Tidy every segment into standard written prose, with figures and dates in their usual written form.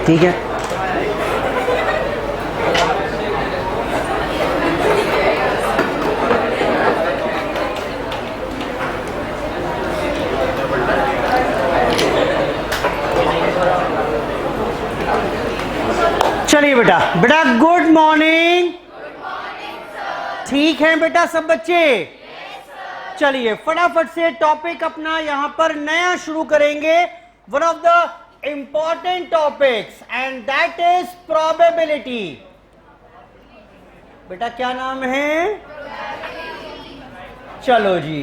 ठीक है, चलिए बेटा, बेटा गुड मॉर्निंग। ठीक है बेटा सब बच्चे? चलिए फटाफट से टॉपिक अपना यहां पर नया शुरू करेंगे। One of the important topics and that is probability. बेटा क्या नाम है? चलो जी,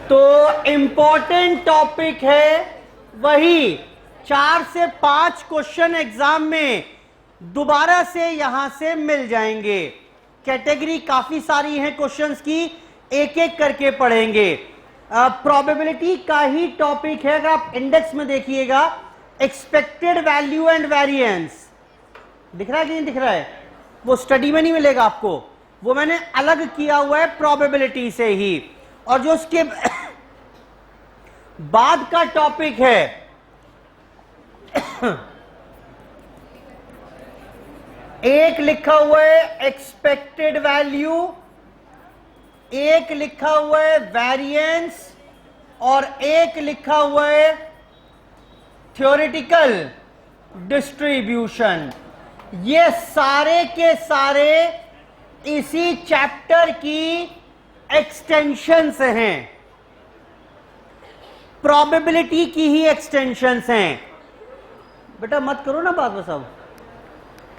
तो इंपॉर्टेंट टॉपिक है, वही 4 से 5 क्वेश्चन एग्जाम में दोबारा से यहां से मिल जाएंगे। कैटेगरी काफी सारी है क्वेश्चंस की, एक एक करके पढ़ेंगे। प्रोबेबिलिटी का ही टॉपिक है। अगर आप इंडेक्स में देखिएगा, एक्सपेक्टेड वैल्यू एंड वेरिएंस दिख रहा है कि नहीं दिख रहा है? वो स्टडी में नहीं मिलेगा आपको, वो मैंने अलग किया हुआ है प्रोबेबिलिटी से ही। और जो उसके बाद का टॉपिक है एक लिखा हुआ है एक्सपेक्टेड वैल्यू, एक लिखा हुआ है वेरिएंस और एक लिखा हुआ है थ्योरेटिकल डिस्ट्रीब्यूशन। ये सारे के सारे इसी चैप्टर की एक्सटेंशंस हैं, प्रोबेबिलिटी की ही एक्सटेंशंस हैं। बेटा मत करो ना बात बस। अब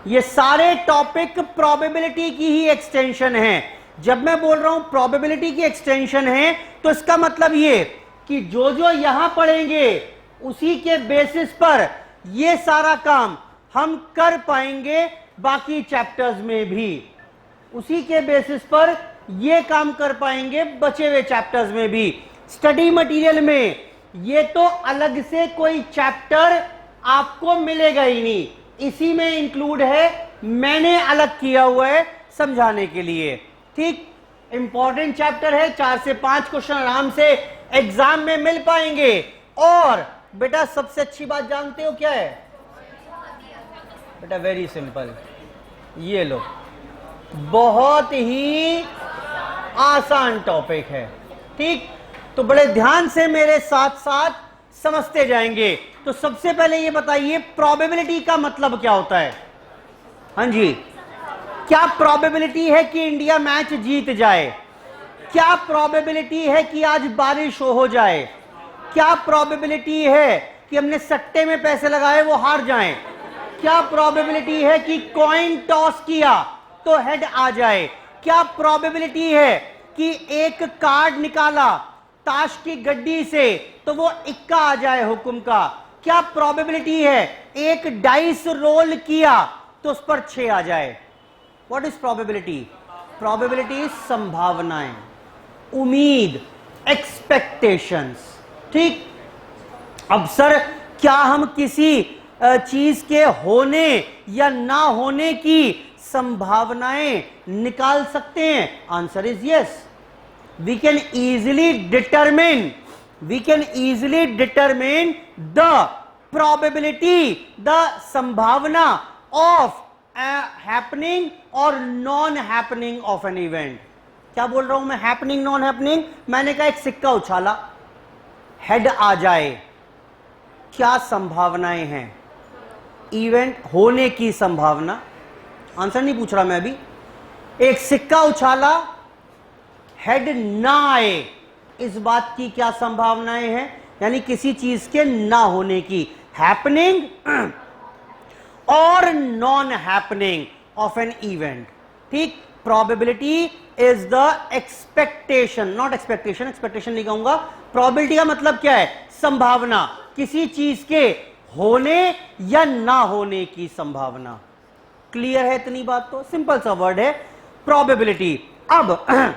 ये सारे टॉपिक प्रोबेबिलिटी की ही एक्सटेंशन है। जब मैं बोल रहा हूं प्रोबेबिलिटी की एक्सटेंशन है, तो इसका मतलब ये कि जो जो यहां पढ़ेंगे उसी के बेसिस पर ये सारा काम हम कर पाएंगे बाकी चैप्टर्स में भी, उसी के बेसिस पर ये काम कर पाएंगे बचे हुए चैप्टर्स में भी। स्टडी मटेरियल में ये तो अलग से कोई चैप्टर आपको मिलेगा ही नहीं, इसी में इंक्लूड है, मैंने अलग किया हुआ है समझाने के लिए। ठीक, इंपॉर्टेंट चैप्टर है, 4 से 5 क्वेश्चन आराम से एग्जाम में मिल पाएंगे। और बेटा सबसे अच्छी बात जानते हो क्या है? बेटा वेरी सिंपल, ये लो, बहुत ही आसान टॉपिक है। ठीक, तो बड़े ध्यान से मेरे साथ साथ समझते जाएंगे। तो सबसे पहले ये बताइए प्रोबेबिलिटी का मतलब क्या होता है? हाँ जी, क्या प्रोबेबिलिटी है कि इंडिया मैच जीत जाए? क्या प्रोबेबिलिटी है कि आज बारिश हो जाए? क्या प्रोबेबिलिटी है कि हमने सट्टे में पैसे लगाए वो हार जाएं? क्या प्रोबेबिलिटी है कि कॉइन टॉस किया तो हेड आ जाए? क्या प्रोबेबिलिटी है कि एक कार्ड निकाला ताश की गड्डी से तो वो इक्का आ जाए हुक्म का? क्या प्रोबेबिलिटी है एक डाइस रोल किया तो उस पर 6 आ जाए? What is probability? Probability is संभावनाएं, उम्मीद, एक्सपेक्टेशंस। ठीक, अब सर क्या हम किसी चीज के होने या ना होने की संभावनाएं निकाल सकते हैं? Answer is yes. we can easily determine the probability, the संभावना of happening or non happening of an event। क्या बोल रहा हूं मैं? happening non happening। मैंने कहा एक सिक्का उछाला, हेड आ जाए, क्या संभावनाएं हैं? इवेंट होने की संभावना। आंसर नहीं पूछ रहा मैं अभी। एक सिक्का उछाला, हेड ना आए, इस बात की क्या संभावनाएं हैं? यानी किसी चीज के ना होने की, हैपनिंग और non happening of an event. ठीक, probability is the expectation, not expectation, expectation नहीं कहूंगा। प्रोबेबिलिटी का मतलब क्या है? संभावना, किसी चीज के होने या ना होने की संभावना। क्लियर है इतनी बात? तो सिंपल सा वर्ड है प्रोबेबिलिटी। अब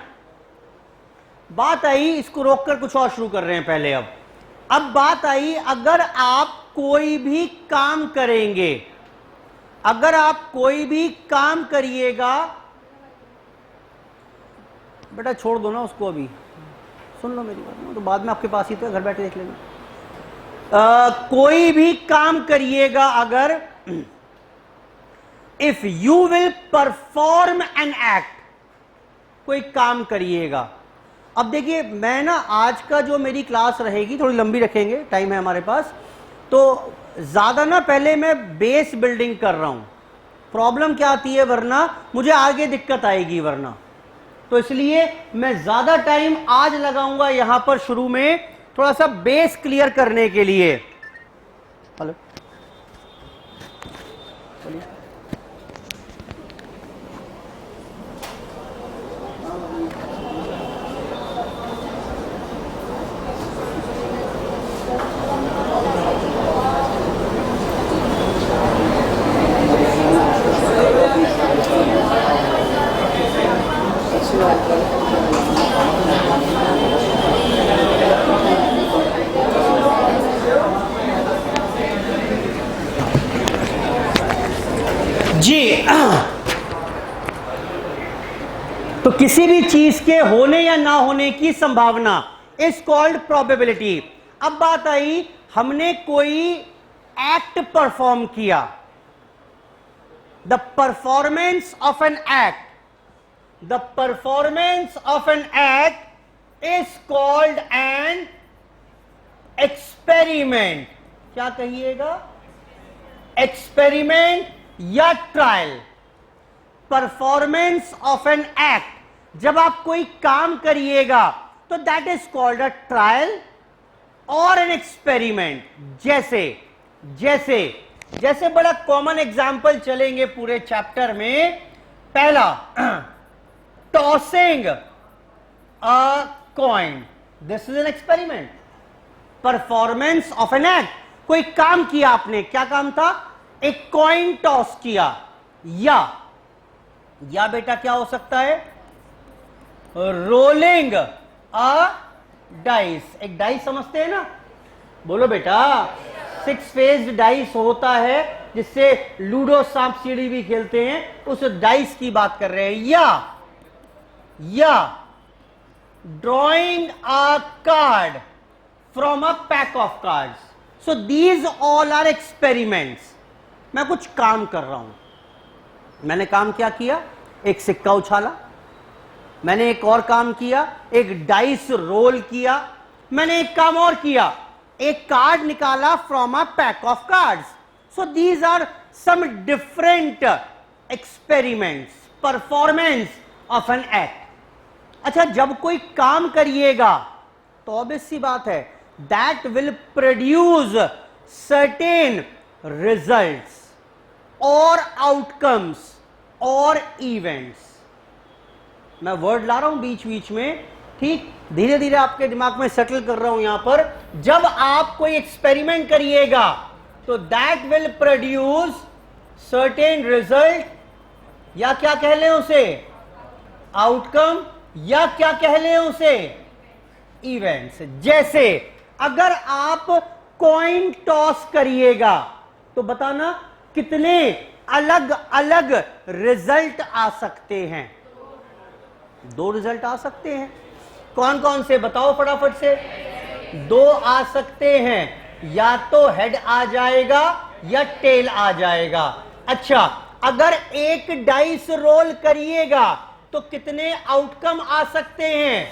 बात आई, इसको रोककर कुछ और शुरू कर रहे हैं पहले। अब बात आई, अगर आप कोई भी काम करेंगे, अगर आप कोई भी काम करिएगा बेटा छोड़ दो ना उसको, अभी सुन लो मेरी बात, तो बाद में आपके पास ही तो है, घर बैठे देख लेंगे। कोई भी काम करिएगा अगर, if you will perform an act, कोई काम करिएगा। अब देखिए मैं ना आज का जो मेरी क्लास रहेगी थोड़ी लंबी रखेंगे, टाइम है हमारे पास, तो ज्यादा ना पहले मैं बेस बिल्डिंग कर रहा हूं। प्रॉब्लम क्या आती है, वरना मुझे आगे दिक्कत आएगी वरना, तो इसलिए मैं ज्यादा टाइम आज लगाऊंगा यहां पर शुरू में थोड़ा सा बेस क्लियर करने के लिए। हेलो, बोलिए। जी, तो किसी भी चीज के होने या ना होने की संभावना इज कॉल्ड प्रोबेबिलिटी। अब बात आई, हमने कोई एक्ट परफॉर्म किया, the performance of an act, the performance of an act is called an experiment. क्या कहिएगा, एक्सपेरिमेंट या trial. Performance of an act, जब आप कोई काम करिएगा तो that is called a trial और एन एक्सपेरिमेंट। जैसे जैसे जैसे बड़ा कॉमन एग्जांपल चलेंगे पूरे चैप्टर में। पहला, tossing a coin, this is an experiment. Performance of an act, कोई काम किया आपने, क्या काम था, एक कॉइन टॉस किया, या बेटा क्या हो सकता है, रोलिंग अ डाइस। एक डाइस समझते हैं ना, बोलो बेटा, 6 फेस्ड डाइस होता है जिससे लूडो सांप सीढ़ी भी खेलते हैं, उस डाइस की बात कर रहे हैं। या drawing a card from a pack of cards. So these all are experiments. मैं कुछ काम कर रहा हूं, मैंने काम क्या किया, एक सिक्का उछाला, मैंने एक और काम किया, एक डाइस रोल किया, मैंने एक काम और किया, एक कार्ड निकाला from a pack of cards. So these are some different experiments, performance of an act. अच्छा, जब कोई काम करिएगा तो ऑब्वियस सी बात है, that will produce certain results और आउटकम्स और इवेंट्स। मैं वर्ड ला रहा हूं बीच बीच में, ठीक, धीरे धीरे आपके दिमाग में सेटल कर रहा हूं यहां पर। जब आप कोई एक्सपेरिमेंट करिएगा तो that will produce certain result, या क्या कह लें उसे, आउटकम, या क्या कह लें उसे, इवेंट्स। जैसे अगर आप कॉइन टॉस करिएगा तो बताना कितने अलग अलग रिजल्ट आ सकते हैं। 2 रिजल्ट आ सकते हैं। कौन कौन से बताओ फटाफट से। 2 आ सकते हैं, या तो हेड आ जाएगा या टेल आ जाएगा। अच्छा, अगर एक डाइस रोल करिएगा तो कितने आउटकम आ सकते हैं,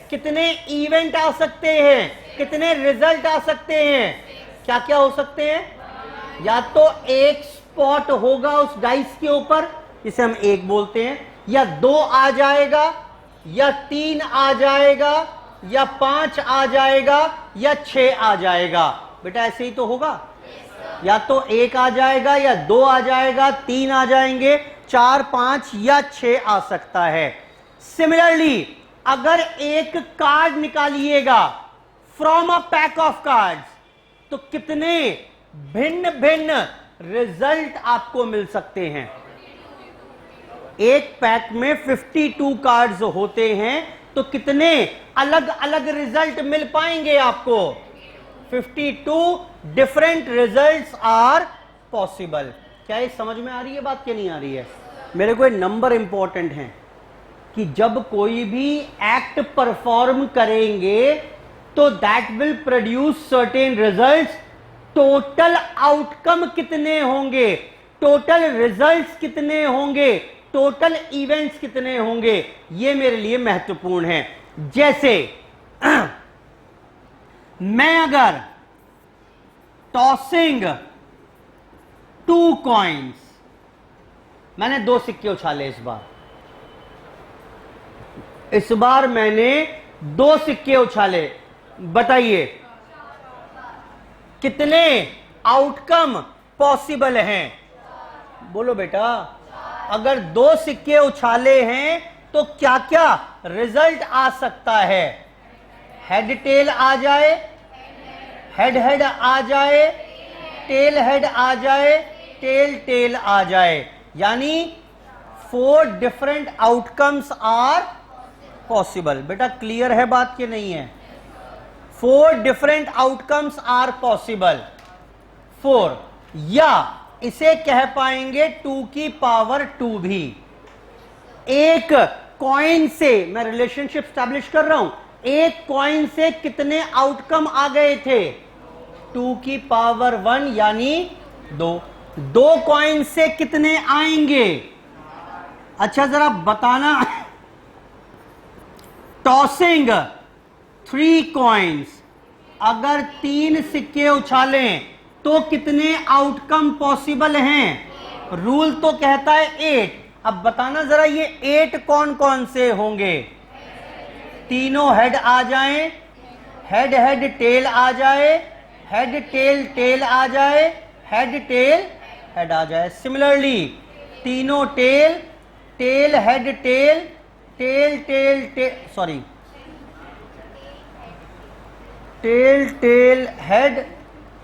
कितने इवेंट आ सकते हैं, कितने रिजल्ट आ सकते हैं। क्या क्या हो सकते हैं, या तो एक स्पॉट होगा उस डाइस के ऊपर जिसे हम 1 बोलते हैं, या 2 आ जाएगा, या 3 आ जाएगा, या 5 आ जाएगा, या 6 आ जाएगा। बेटा ऐसे ही तो होगा, या तो 1 आ जाएगा, या 2 आ जाएगा, 3 आ जाएंगे, 4, 5 या 6 आ सकता है। सिमिलरली अगर एक कार्ड निकालिएगा from a pack of cards तो कितने भिन्न भिन्न रिजल्ट आपको मिल सकते हैं। एक पैक में 52 कार्ड्स होते हैं तो कितने अलग अलग रिजल्ट मिल पाएंगे आपको, 52 डिफरेंट रिजल्ट्स आर पॉसिबल। क्या ये समझ में आ रही है बात, क्या नहीं आ रही है। मेरे को नंबर इंपॉर्टेंट है, कि जब कोई भी एक्ट परफॉर्म करेंगे तो that will produce certain results. Total outcome कितने होंगे, टोटल रिजल्ट्स कितने होंगे, टोटल इवेंट्स कितने होंगे, ये मेरे लिए महत्वपूर्ण है। जैसे मैं अगर टॉसिंग 2 कॉइन्स, मैंने 2 सिक्के उछाले इस बार मैंने 2 सिक्के उछाले, बताइए कितने आउटकम पॉसिबल हैं? बोलो बेटा, अगर 2 सिक्के उछाले हैं तो क्या क्या रिजल्ट आ सकता है? हेड टेल आ जाए, हेड हेड आ जाए, टेल हेड आ जाए, टेल टेल आ जाए, यानी 4 डिफरेंट आउटकम्स आर पॉसिबल। बेटा क्लियर है बात कि नहीं है? 4 डिफरेंट आउटकम्स आर पॉसिबल। 4, या इसे कह पाएंगे 2 की पावर 2 भी। एक कॉइन से मैं रिलेशनशिप स्टैब्लिश कर रहा हूं, एक कॉइन से कितने आउटकम आ गए थे? 2 की पावर 1 यानी 2। 2 कॉइन से कितने आएंगे? अच्छा जरा बताना, टॉसिंग 3 कॉइन्स, अगर 3 सिक्के उछालें तो कितने आउटकम पॉसिबल हैं? रूल तो कहता है 8। अब बताना जरा ये 8 कौन कौन से होंगे? तीनों हेड आ जाएं, हेड हेड टेल आ जाए, हेड टेल टेल आ जाए, हेड टेल हेड आ जाए। सिमिलरली तीनों tail, tail head tail, tail tail tail, sorry tail tail head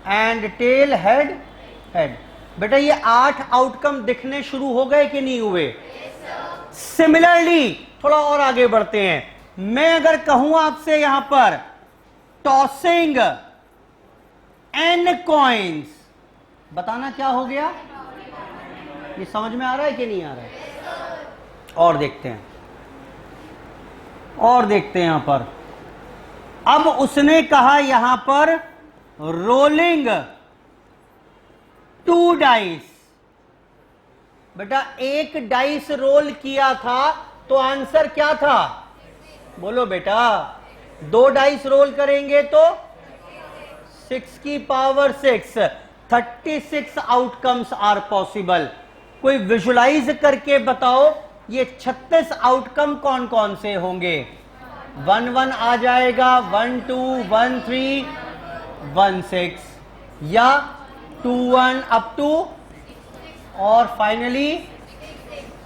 and tail head head. बेटा ये 8 आउटकम दिखने शुरू हो गए कि नहीं हुए? सिमिलरली थोड़ा और आगे बढ़ते हैं। मैं अगर कहूं आपसे यहां पर टॉसिंग n कॉइन्स, बताना क्या हो गया? ये समझ में आ रहा है कि नहीं आ रहा है? और देखते हैं, और देखते हैं यहां पर। अब उसने कहा यहां पर रोलिंग 2 डाइस। बेटा एक डाइस रोल किया था तो आंसर क्या था? बोलो बेटा, 2 डाइस रोल करेंगे तो 6 की पावर 6, 36 आउटकम्स आर पॉसिबल। कोई विजुलाइज करके बताओ ये 36 आउटकम कौन कौन से होंगे? 1 1 आ जाएगा, 1 2 1 3 1 6, या 2 1 अप टू, और फाइनली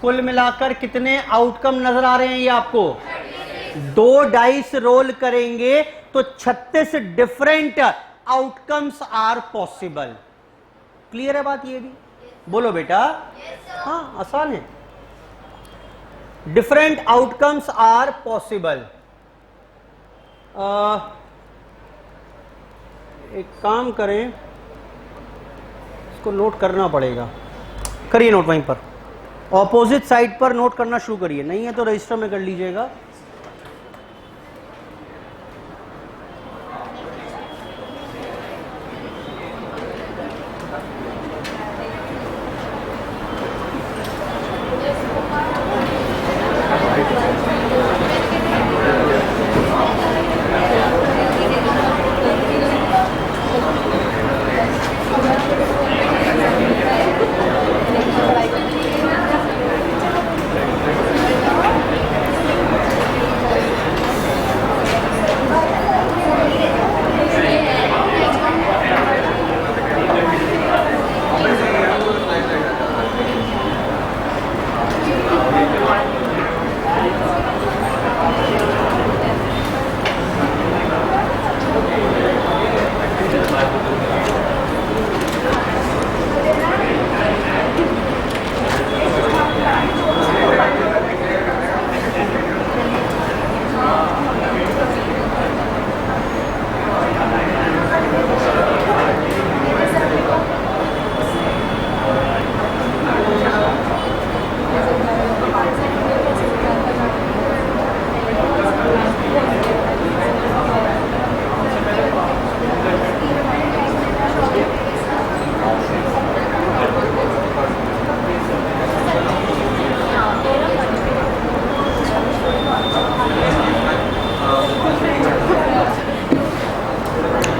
कुल मिलाकर कितने आउटकम नजर आ रहे हैं ये आपको? 2 डाइस रोल करेंगे तो 36 different outcomes are possible. Clear है बात ये भी? बोलो बेटा। हाँ आसान है। Different outcomes are possible. एक काम करें, इसको नोट करना पड़ेगा। करिए नोट वहीं पर, ऑपोजिट साइड पर नोट करना शुरू करिए, नहीं है तो रजिस्टर में कर लीजिएगा।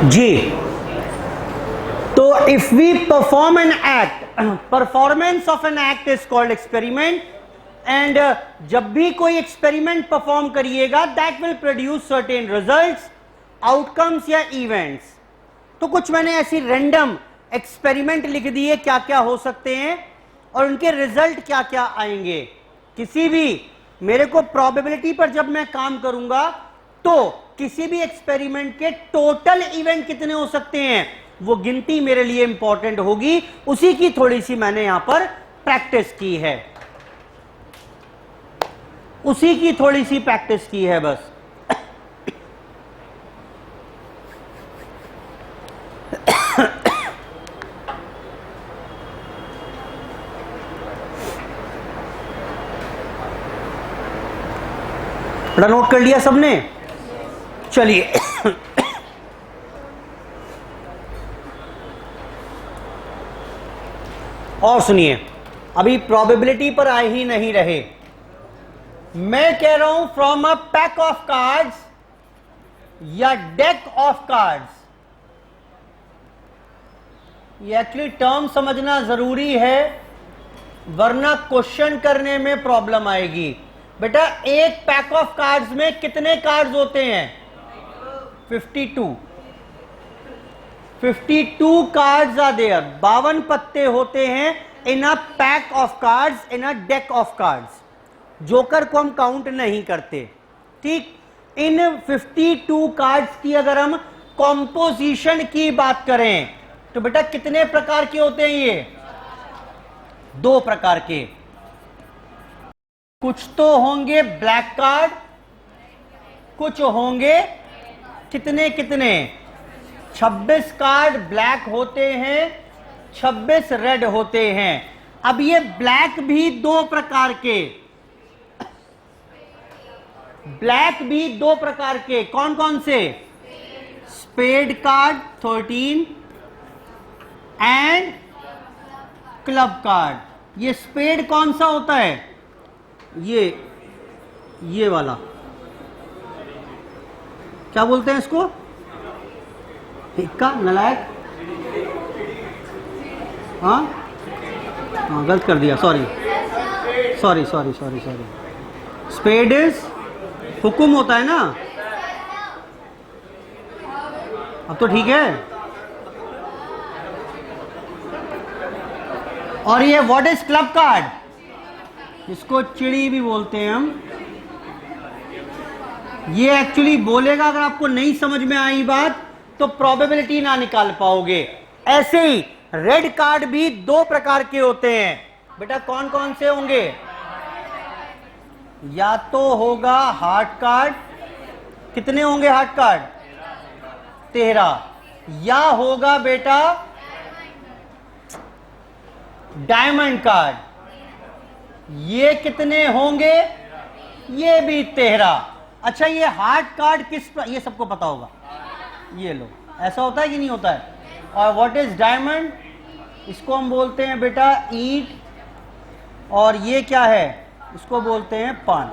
जी, तो if we perform an act, performance of an act is called experiment, and जब भी कोई एक्सपेरिमेंट परफॉर्म करिएगा that will produce certain results, outcomes या इवेंट्स। तो कुछ मैंने ऐसी रैंडम एक्सपेरिमेंट लिख दिए क्या क्या हो सकते हैं और उनके रिजल्ट क्या क्या आएंगे। किसी भी मेरे को प्रोबेबिलिटी पर जब मैं काम करूंगा तो किसी भी एक्सपेरिमेंट के टोटल इवेंट कितने हो सकते हैं वो गिनती मेरे लिए इंपॉर्टेंट होगी। उसी की थोड़ी सी मैंने यहां पर प्रैक्टिस की है, उसी की थोड़ी सी प्रैक्टिस की है बस। बड़ा नोट कर लिया सबने? चलिए और सुनिए, अभी प्रोबेबिलिटी पर आए ही नहीं रहे। मैं कह रहा हूं from a pack of cards या डेक ऑफ कार्ड्स। ये एक्चुअली टर्म समझना जरूरी है वरना क्वेश्चन करने में प्रॉब्लम आएगी। बेटा एक पैक ऑफ कार्ड्स में कितने कार्ड्स होते हैं? 52 कार्ड्स आर देयर, 52 पत्ते होते हैं in a pack of cards, in a deck of cards. Joker को हम काउंट नहीं करते, ठीक। इन 52 कार्ड्स की अगर हम कॉम्पोजिशन की बात करें तो बेटा कितने प्रकार के होते हैं? ये 2 प्रकार के। कुछ तो होंगे ब्लैक कार्ड, कुछ होंगे कितने कितने 26 कार्ड ब्लैक होते हैं, 26 रेड होते हैं। अब ये ब्लैक भी 2 प्रकार के, ब्लैक भी 2 प्रकार के, कौन कौन से? Spade card 13 and club card. ये स्पेड कौन सा होता है? ये वाला क्या बोलते हैं इसको? इक्का, नलायक, हाँ गलत कर दिया, सॉरी। स्पेड इज हुकुम होता है ना, अब तो ठीक है। और ये व्हाट इज क्लब कार्ड? इसको चिड़ी भी बोलते हैं हम। ये एक्चुअली बोलेगा, अगर आपको नहीं समझ में आई बात तो प्रोबेबिलिटी ना निकाल पाओगे। ऐसे ही रेड कार्ड भी 2 प्रकार के होते हैं। बेटा कौन कौन से होंगे? या तो होगा हार्ट कार्ड, कितने होंगे हार्ट कार्ड? 13। या होगा बेटा डायमंड कार्ड, ये कितने होंगे? ये भी 13। अच्छा ये हार्ट कार्ड ये सबको पता होगा, ये लो, ऐसा होता है कि नहीं होता है? और व्हाट इज डायमंड? इसको हम बोलते हैं बेटा ईट, और ये क्या है? इसको बोलते हैं पान।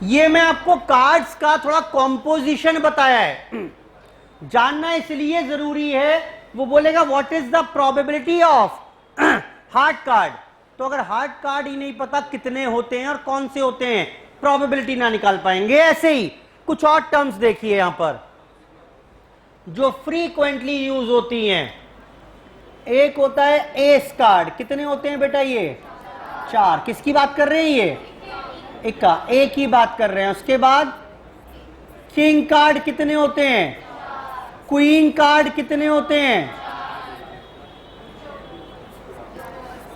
ये मैं आपको कार्ड्स का थोड़ा कॉम्पोजिशन बताया है, जानना इसलिए जरूरी है। वो बोलेगा what is the probability of heart card, तो अगर हार्ट कार्ड ही नहीं पता कितने होते हैं और कौन से होते हैं, प्रोबेबिलिटी ना निकाल पाएंगे। ऐसे ही कुछ और टर्म्स देखिए यहां पर जो फ्रीक्वेंटली यूज होती हैं। एक होता है एस कार्ड, कितने होते हैं बेटा? ये 4। किसकी बात कर रहे हैं? ये इक्का, एक ही बात कर रहे हैं। उसके बाद किंग कार्ड कितने होते हैं? क्वीन कार्ड कितने होते हैं?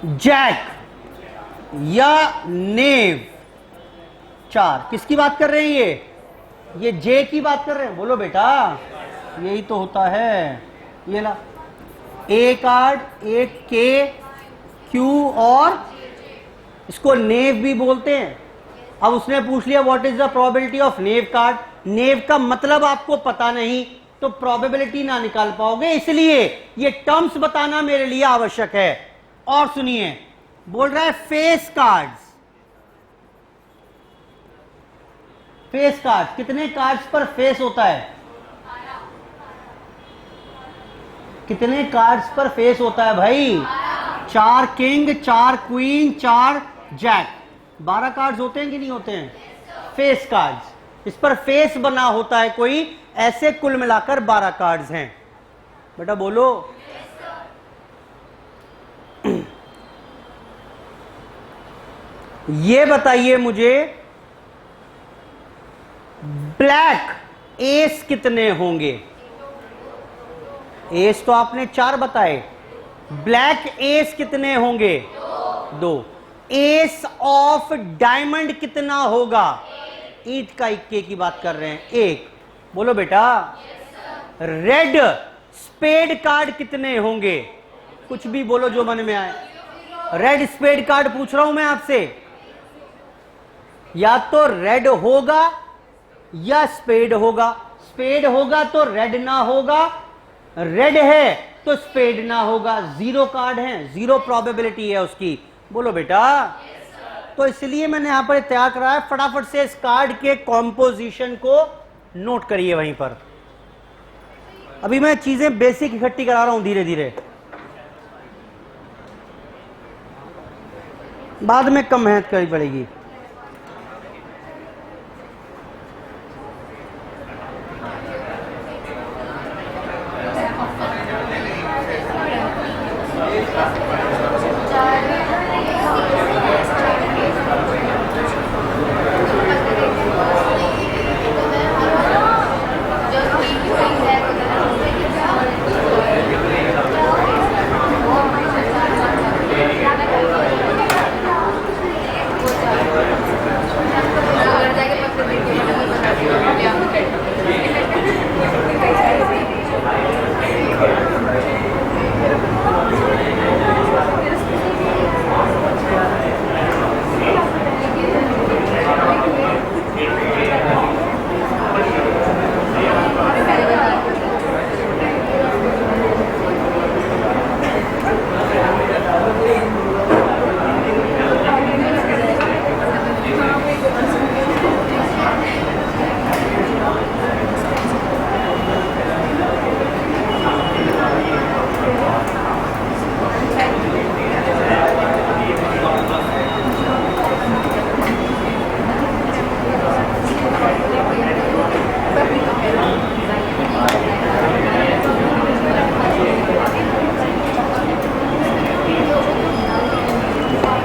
जैक या नेव 4। किसकी बात कर रहे हैं? ये जे की बात कर रहे हैं। बोलो बेटा, यही तो होता है। ये ला ए कार्ड, एक के, क्यू और इसको नेव भी बोलते हैं। अब उसने पूछ लिया what is the probability of knave card. Knave का मतलब आपको पता नहीं तो प्रोबेबिलिटी ना निकाल पाओगे, इसलिए ये टर्म्स बताना मेरे लिए आवश्यक है। और सुनिए, बोल रहा है फेस कार्ड्स। फेस कार्ड, कितने कार्ड्स पर फेस होता है? कितने कार्ड्स पर फेस होता है भाई? 4 किंग, 4 क्वीन, 4 जैक, 12 कार्ड्स होते हैं कि नहीं होते हैं? Face cards. इस पर फेस बना होता है कोई, ऐसे कुल मिलाकर 12 कार्ड्स हैं। बेटा बोलो। ये बताइए मुझे, ब्लैक एस कितने होंगे? एस तो आपने 4 बताए, ब्लैक एस कितने होंगे? 2। एस ऑफ डायमंड कितना होगा? ईंट का इक्के की बात कर रहे हैं, 1। बोलो बेटा। रेड स्पेड कार्ड कितने होंगे? कुछ भी बोलो जो मन में आए। रेड स्पेड कार्ड पूछ रहा हूं मैं आपसे, या तो रेड होगा या स्पेड होगा। स्पेड होगा तो रेड ना होगा, रेड है तो स्पेड ना होगा। 0 कार्ड है, 0 प्रोबेबिलिटी है उसकी। बोलो बेटा। तो इसलिए मैंने यहां पर तैयार कराया, फटाफट से इस कार्ड के कॉम्पोजिशन को नोट करिए वहीं पर। अभी मैं चीजें बेसिक इकट्ठी करा रहा हूं धीरे धीरे, बाद में कम मेहनत करनी पड़ेगी।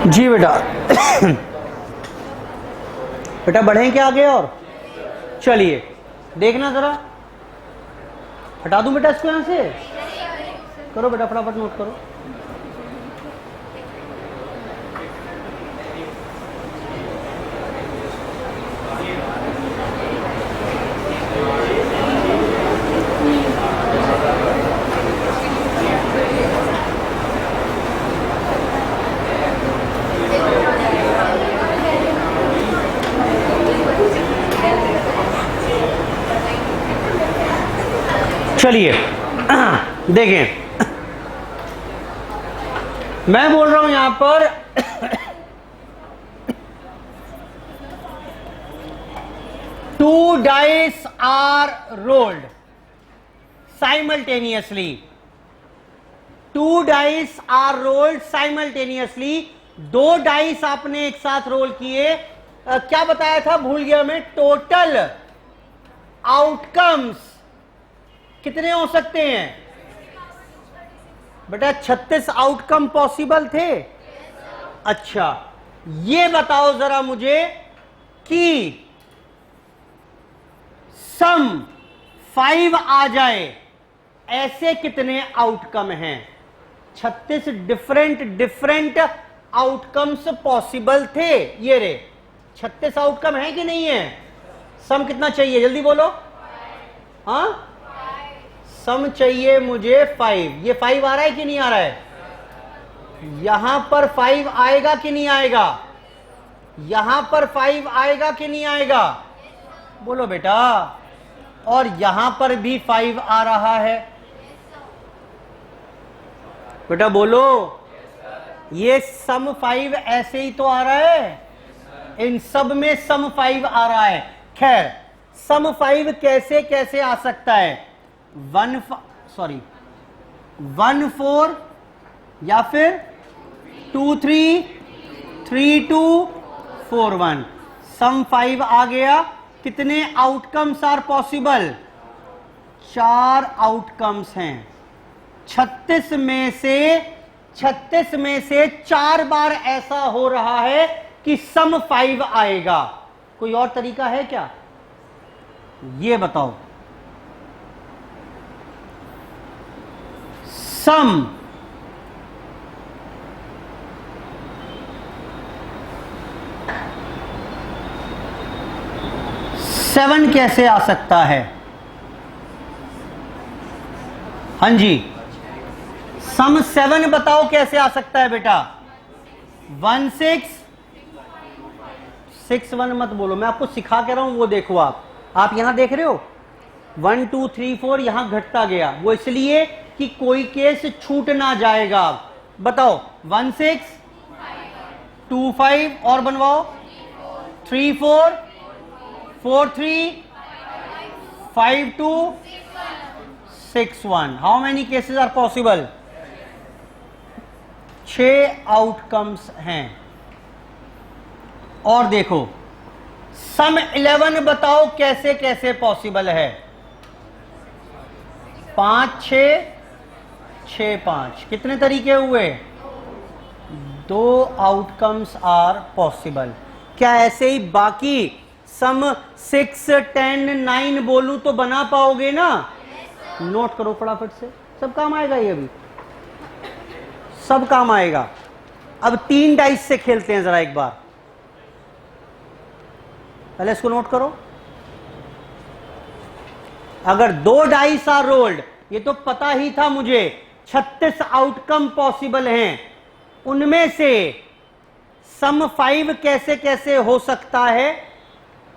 जी बेटा। बेटा बढ़ें क्या आगे? और चलिए देखना जरा, हटा दूं बेटा इसको यहां से? करो बेटा फटाफट नोट करो। चलिए देखें, मैं बोल रहा हूं यहां पर 2 dice are rolled simultaneously. 2 dice are rolled simultaneously. 2 dice आपने एक साथ रोल किए। क्या बताया था, भूल गया मैं। टोटल आउटकम्स कितने हो सकते हैं? बेटा 36 आउटकम पॉसिबल थे। अच्छा ये बताओ जरा मुझे कि सम 5 आ जाए, ऐसे कितने आउटकम हैं? 36 डिफरेंट आउटकम्स पॉसिबल थे। ये रे 36 आउटकम है कि नहीं है? सम कितना चाहिए जल्दी बोलो। हाँ सम चाहिए मुझे 5। ये 5 आ रहा है कि नहीं आ रहा है? यहां पर 5 आएगा कि नहीं आएगा? यहां पर 5 आएगा कि नहीं आएगा? बोलो बेटा। और यहां पर भी 5 आ रहा है। बेटा बोलो। ये सम 5 ऐसे ही तो आ रहा है, इन सब में सम 5 आ रहा है। खैर सम 5 कैसे कैसे आ सकता है? 1 4 या फिर 2 3 3 2 4 1। सम 5 आ गया। कितने आउटकम्स आर पॉसिबल? 4 आउटकम्स हैं। 36 में से 4 बार ऐसा हो रहा है कि सम 5 आएगा। कोई और तरीका है क्या? ये बताओ। सम 7 कैसे आ सकता है? हाँ जी, सम 7 बताओ कैसे आ सकता है बेटा? 1 6 6 1 मत बोलो, मैं आपको सिखा के रहा हूं, वो देखो। आप यहां देख रहे हो 1 2 3 4 यहां घटता गया, वो इसलिए कि कोई केस छूट ना जाएगा। बताओ 1 6 2 5 और बनवाओ 3 4 4 3 5 2 6 1। How many cases are possible? 6 outcomes हैं। और देखो सम 11 बताओ कैसे कैसे पॉसिबल है? 5 6 6 5, कितने तरीके हुए? 2 आउटकम्स आर पॉसिबल। क्या ऐसे ही बाकी सम 6 10 9 बोलूं तो बना पाओगे ना? नोट करो फटाफट से, सब काम आएगा। ये भी सब काम आएगा। अब 3 डाइस से खेलते हैं जरा एक बार। पहले इसको नोट करो। अगर 2 डाइस आर रोल्ड, ये तो पता ही था मुझे, 36 आउटकम पॉसिबल हैं। उनमें से सम 5 कैसे कैसे हो सकता है?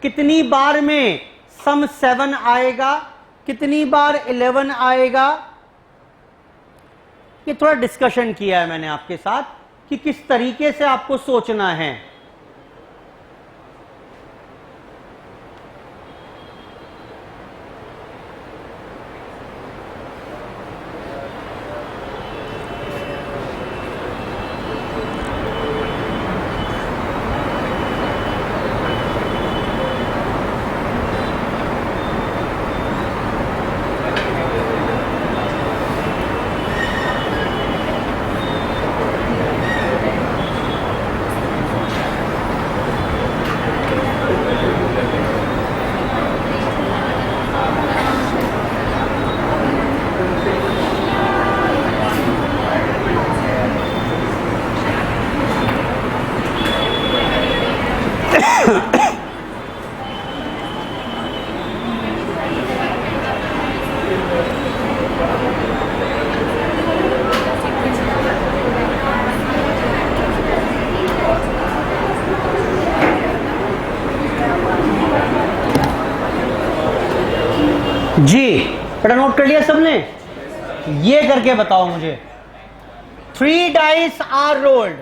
कितनी बार में सम 7 आएगा? कितनी बार 11 आएगा? ये थोड़ा डिस्कशन किया है मैंने आपके साथ कि किस तरीके से आपको सोचना है। जी बेटा, नोट कर लिया सबने? ये करके बताओ मुझे। 3 डाइस आर रोल्ड।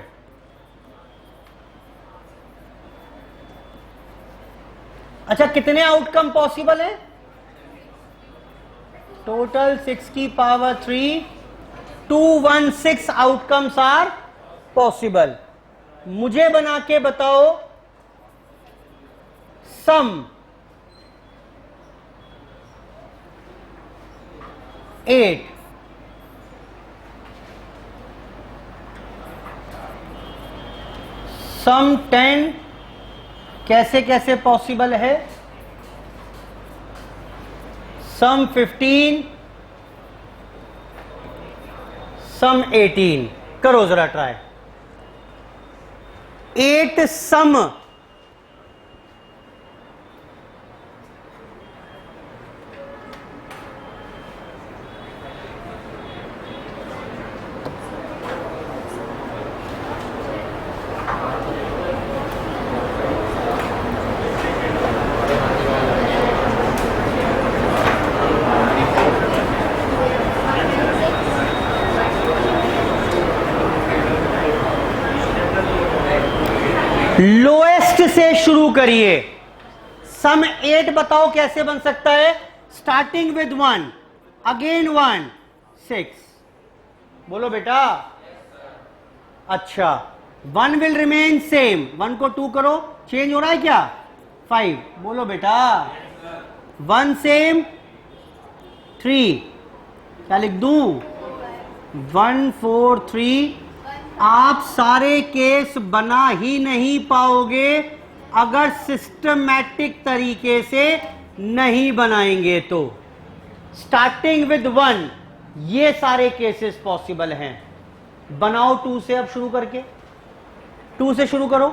अच्छा, कितने आउटकम पॉसिबल है? टोटल 6 की पावर 3, 216 आउटकम्स आर पॉसिबल। मुझे बना के बताओ सम 8, सम 10 कैसे कैसे पॉसिबल है? सम 15, सम 18। करो जरा ट्राई। 8 सम लोएस्ट से शुरू करिए। सम 8 बताओ कैसे बन सकता है? Starting with 1, again 1, 6। बोलो बेटा। अच्छा, 1 विल रिमेन सेम, 1 को 2 करो, चेंज हो रहा है क्या? 5, बोलो बेटा। 1 सेम, 3, क्या लिख दूं? 1 4 3। आप सारे केस बना ही नहीं पाओगे अगर सिस्टमैटिक तरीके से नहीं बनाएंगे तो। स्टार्टिंग विद 1 ये सारे केसेस पॉसिबल हैं। बनाओ 2 से, अब शुरू करके 2 से शुरू करो,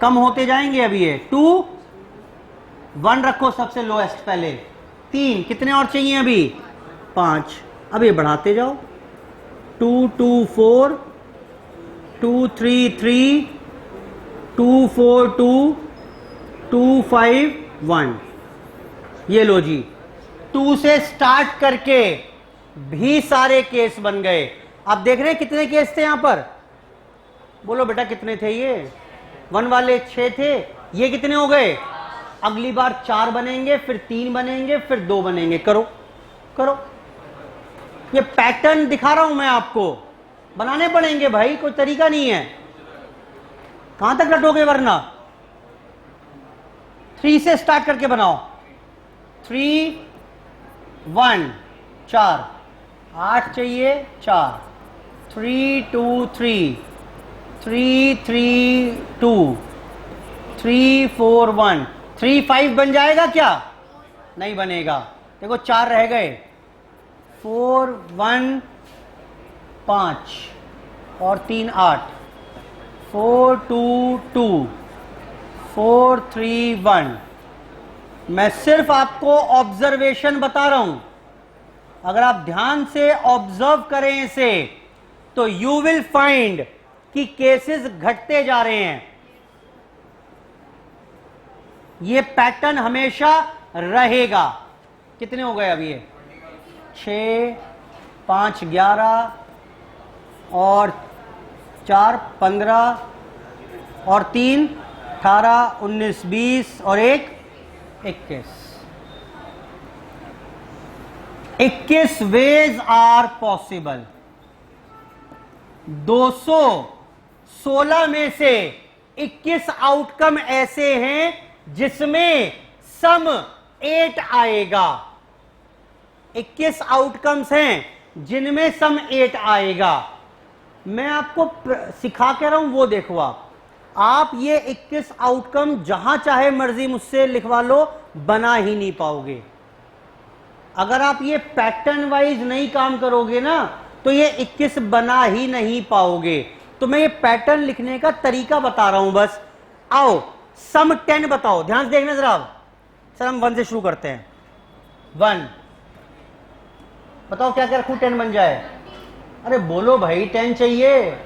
कम होते जाएंगे अभी ये 2। 1 रखो सबसे लोएस्ट पहले, 3, कितने और चाहिए अभी? 5। अब ये बढ़ाते जाओ, 2 2 4, 2 3 3, 2 4 2, 2 5 1। ये लो जी, 2 से स्टार्ट करके भी सारे केस बन गए। आप देख रहे हैं कितने केस थे यहां पर? बोलो बेटा कितने थे ये? 1 वाले 6 थे, ये कितने हो गए? अगली बार 4 बनेंगे, फिर 3 बनेंगे, फिर 2 बनेंगे। करो करो, ये पैटर्न दिखा रहा हूं मैं आपको, बनाने पड़ेंगे भाई, कोई तरीका नहीं है। कहां तक रटोगे वरना? 3 से स्टार्ट करके बनाओ, 3 1 4, 8 चाहिए, 4, 3 2 3, 3 3 2, 3 4 1, 3 5 बन जाएगा क्या? नहीं बनेगा। देखो 4 रह गए, 4 1 5 और 3 8, 4 2 2, 4 3 1। मैं सिर्फ आपको ऑब्जर्वेशन बता रहा हूं, अगर आप ध्यान से ऑब्जर्व करें इसे तो यू विल फाइंड कि केसेस घटते जा रहे हैं। ये पैटर्न हमेशा रहेगा। कितने हो गए अब ये? 6 5 11 और 4 15 और 3 18 19 20 और 1 21। 21 वेज आर पॉसिबल। 216 में से 21 आउटकम ऐसे हैं जिसमें सम 8 आएगा। 21 आउटकम्स हैं जिनमें सम 8 आएगा। मैं आपको सिखा के रहा हूं, वो देखो आप ये 21 आउटकम जहां चाहे मर्जी मुझसे लिखवा लो, बना ही नहीं पाओगे। अगर आप ये पैटर्न वाइज नहीं काम करोगे ना तो ये 21 बना ही नहीं पाओगे। तो मैं ये पैटर्न लिखने का तरीका बता रहा हूं बस। आओ सम 10 बताओ, ध्यान से देखना जरा। सर हम 1 से शुरू करते हैं। 1 बताओ क्या क्या रखूं 10 बन जाए? अरे बोलो भाई 10 चाहिए।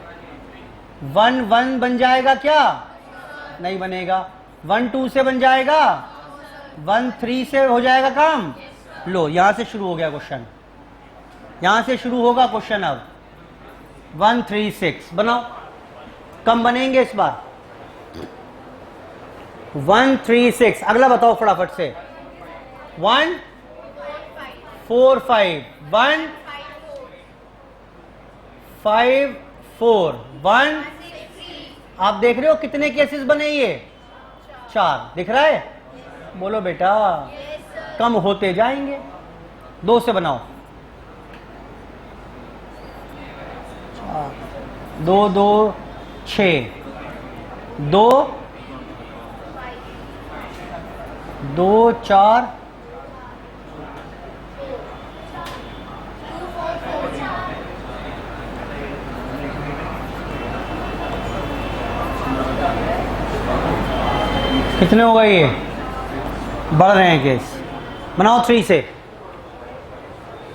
1 1 बन जाएगा क्या? नहीं बनेगा। 1 2 से बन जाएगा? 1 3 से हो जाएगा काम? लो यहां से शुरू हो गया क्वेश्चन, यहां से शुरू होगा क्वेश्चन। अब 1 3 6 बनाओ, कम बनेंगे इस बार। 1 3 6। अगला बताओ फटाफट से। 1 4 5, 1 5 4 1। आप देख रहे हो कितने केसेस बने? ये 4 दिख रहा है? बोलो बेटा कम होते जाएंगे। 2 से बनाओ। 2 2 6, 2 2 4 कितने हो गए? ये बढ़ रहे हैं केस। बनाओ 3 से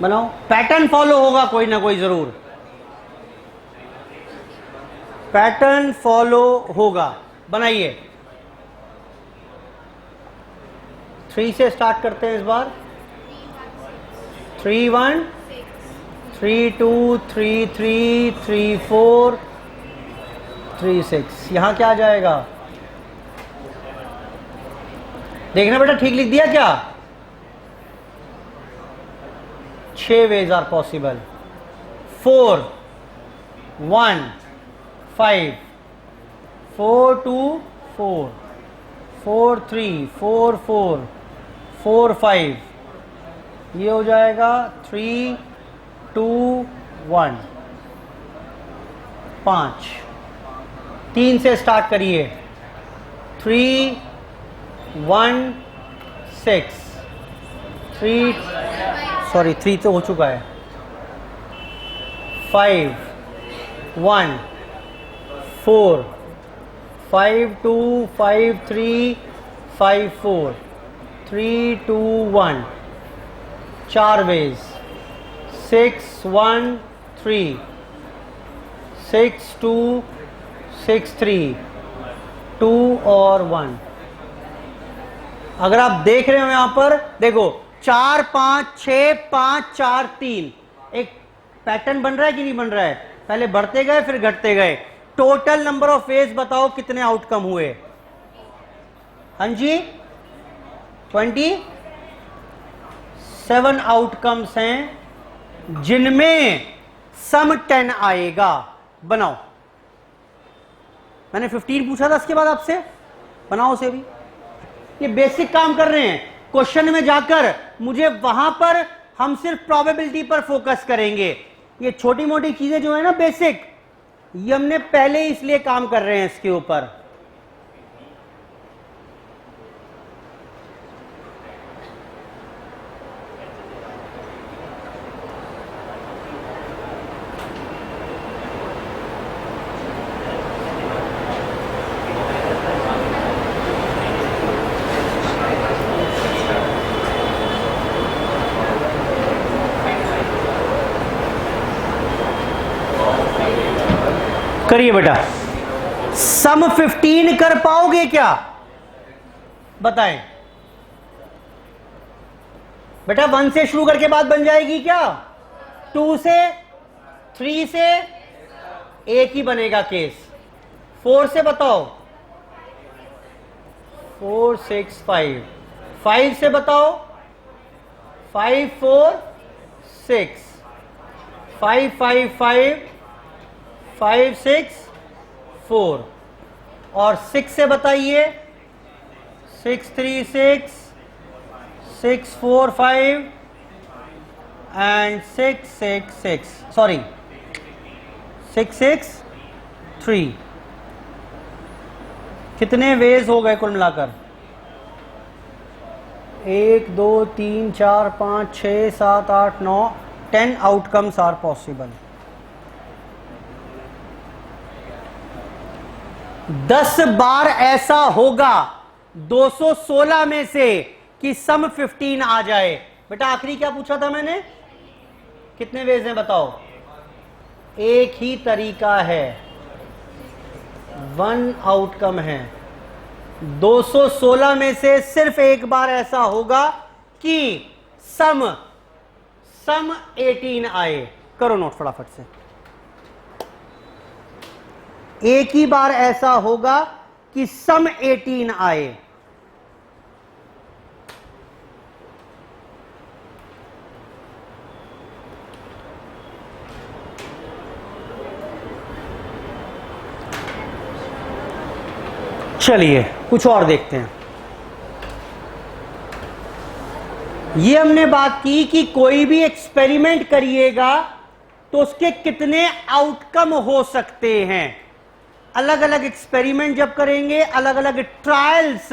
बनाओ, पैटर्न फॉलो होगा कोई ना कोई, जरूर पैटर्न फॉलो होगा। बनाइए। 3 से स्टार्ट करते हैं इस बार। 3 1 3 2 3 3 3 4 3 6। यहां क्या आ जाएगा? देखना बेटा ठीक लिख दिया क्या? 6 वेज आर पॉसिबल। 4 1 5 4 2 4 4 3 4 4 4 5, ये हो जाएगा 3 2 1 5। 3 से स्टार्ट करिए, 3 1 6 3, सॉरी 3 तो हो चुका है, 5 1 4 5 2 5 3 5 4 3 2 1, 4 वेज, 6 1 3 6 2 6 3 2 और 1। अगर आप देख रहे हो यहां पर देखो 4 5 6 5 4 3, एक पैटर्न बन रहा है कि नहीं बन रहा है? पहले बढ़ते गए फिर घटते गए। टोटल नंबर ऑफ फेज बताओ कितने आउटकम हुए? हाँ जी 27 आउटकम्स हैं जिनमें सम 10 आएगा। बनाओ, मैंने 15 पूछा था, इसके बाद आपसे बनाओ उसे भी। ये बेसिक काम कर रहे हैं। क्वेश्चन में जाकर मुझे वहां पर हम सिर्फ प्रोबेबिलिटी पर फोकस करेंगे। ये छोटी मोटी चीजें जो है ना बेसिक, ये हमने पहले इसलिए काम कर रहे हैं इसके ऊपर। करिए बेटा, सम 15 कर पाओगे क्या? बताएं बेटा। 1 से शुरू करके बात बन जाएगी क्या? 2 से 3 से एक ही बनेगा केस। 4 से बताओ, 4 6 5। 5 से बताओ, 5 4 6। 5 5 5 5 6 4। और 6 से बताइए, 6 3 6 6 4 5 एंड 6 6 6, सॉरी 6 6 3। कितने वेज हो गए कुल मिलाकर? 1 2 3 4 5 6 7 8 9 10 आउटकम्स आर पॉसिबल। 10 बार ऐसा होगा 216 में से कि सम 15 आ जाए। बेटा आखिरी क्या पूछा था मैंने? कितने वेज हैं बताओ? एक ही तरीका है, 1 आउटकम है। 216 में से सिर्फ एक बार ऐसा होगा कि सम 18 आए। करो नोट फटाफट से। एक ही बार ऐसा होगा कि सम 18 आए। चलिए कुछ और देखते हैं। ये हमने बात की कि कोई भी एक्सपेरिमेंट करिएगा तो उसके कितने आउटकम हो सकते हैं। अलग अलग एक्सपेरिमेंट जब करेंगे, अलग अलग ट्रायल्स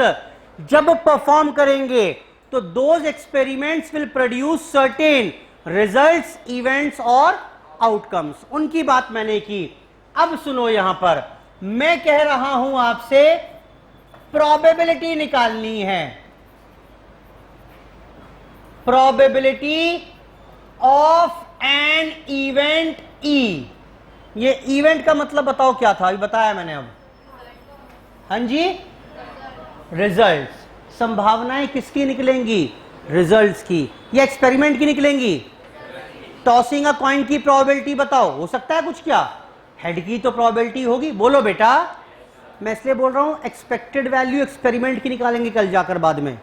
जब परफॉर्म करेंगे, तो those experiments will produce certain results, events और आउटकम्स। उनकी बात मैंने की। अब सुनो, यहां पर मैं कह रहा हूं आपसे प्रोबेबिलिटी निकालनी है। Probability of an event E. ये इवेंट का मतलब बताओ क्या था? अभी बताया मैंने। अब हाँ जी, रिजल्ट्स। संभावनाएं किसकी निकलेंगी? रिजल्ट्स की। ये एक्सपेरिमेंट की निकलेंगी। टॉसिंग अ कॉइन की प्रोबेबिलिटी बताओ, हो सकता है कुछ? क्या हेड की तो प्रोबेबिलिटी होगी। बोलो बेटा। मैं इसलिए बोल रहा हूं एक्सपेक्टेड वैल्यू एक्सपेरिमेंट की निकालेंगे कल जाकर बाद में।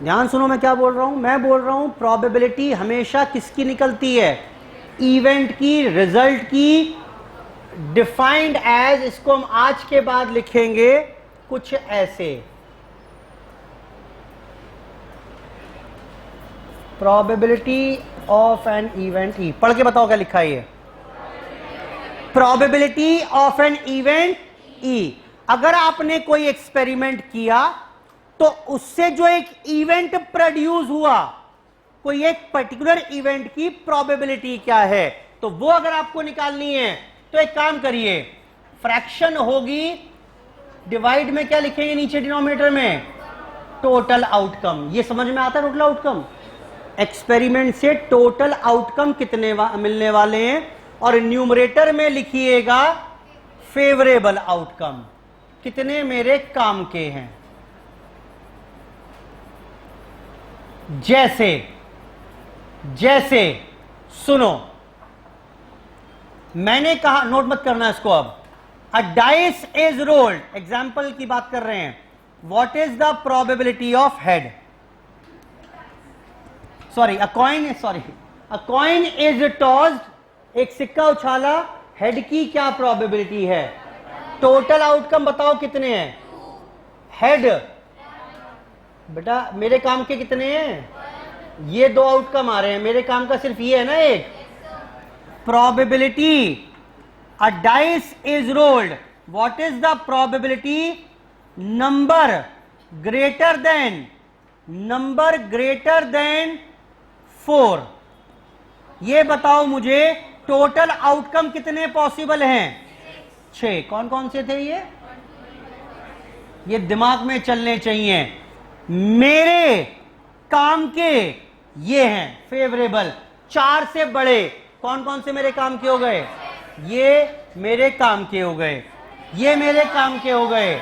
ध्यान सुनो मैं क्या बोल रहा हूं। मैं बोल रहा हूं प्रोबेबिलिटी हमेशा किसकी निकलती है? इवेंट की, रिजल्ट की, डिफाइंड एज, इसको हम आज के बाद लिखेंगे कुछ ऐसे, प्रोबेबिलिटी ऑफ एन इवेंट ई। पढ़ के बताओ क्या लिखा है ये, प्रोबेबिलिटी ऑफ एन इवेंट ई। अगर आपने कोई एक्सपेरिमेंट किया तो उससे जो एक इवेंट प्रोड्यूस हुआ, कोई एक पर्टिकुलर इवेंट की प्रोबेबिलिटी क्या है, तो वो अगर आपको निकालनी है तो एक काम करिए, फ्रैक्शन होगी, डिवाइड में क्या लिखेंगे नीचे डिनोमिनेटर में, टोटल आउटकम। ये समझ में आता है टोटल आउटकम, एक्सपेरिमेंट से टोटल आउटकम कितने मिलने वाले हैं, और न्यूमरेटर में लिखिएगा फेवरेबल आउटकम, कितने मेरे काम के हैं। जैसे जैसे सुनो, मैंने कहा, नोट मत करना इसको, अब अ डाइस इज रोल्ड, एग्जाम्पल की बात कर रहे हैं, what is the probability of head, sorry a coin is tossed, एक सिक्का उछाला, हेड की क्या प्रोबेबिलिटी है, टोटल आउटकम बताओ कितने हैं, हेड, बेटा मेरे काम के कितने हैं, ये दो आउटकम आ रहे हैं, मेरे काम का सिर्फ ये है ना एक, probability, a dice is rolled, what is the probability, number greater than 4, ये बताओ मुझे टोटल आउटकम कितने पॉसिबल हैं, 6। कौन कौन से थे ये दिमाग में चलने चाहिए, मेरे काम के ये हैं फेवरेबल, 4 से बड़े कौन कौन से मेरे काम के हो गए, ये मेरे काम के हो गए, ये मेरे काम के हो गए,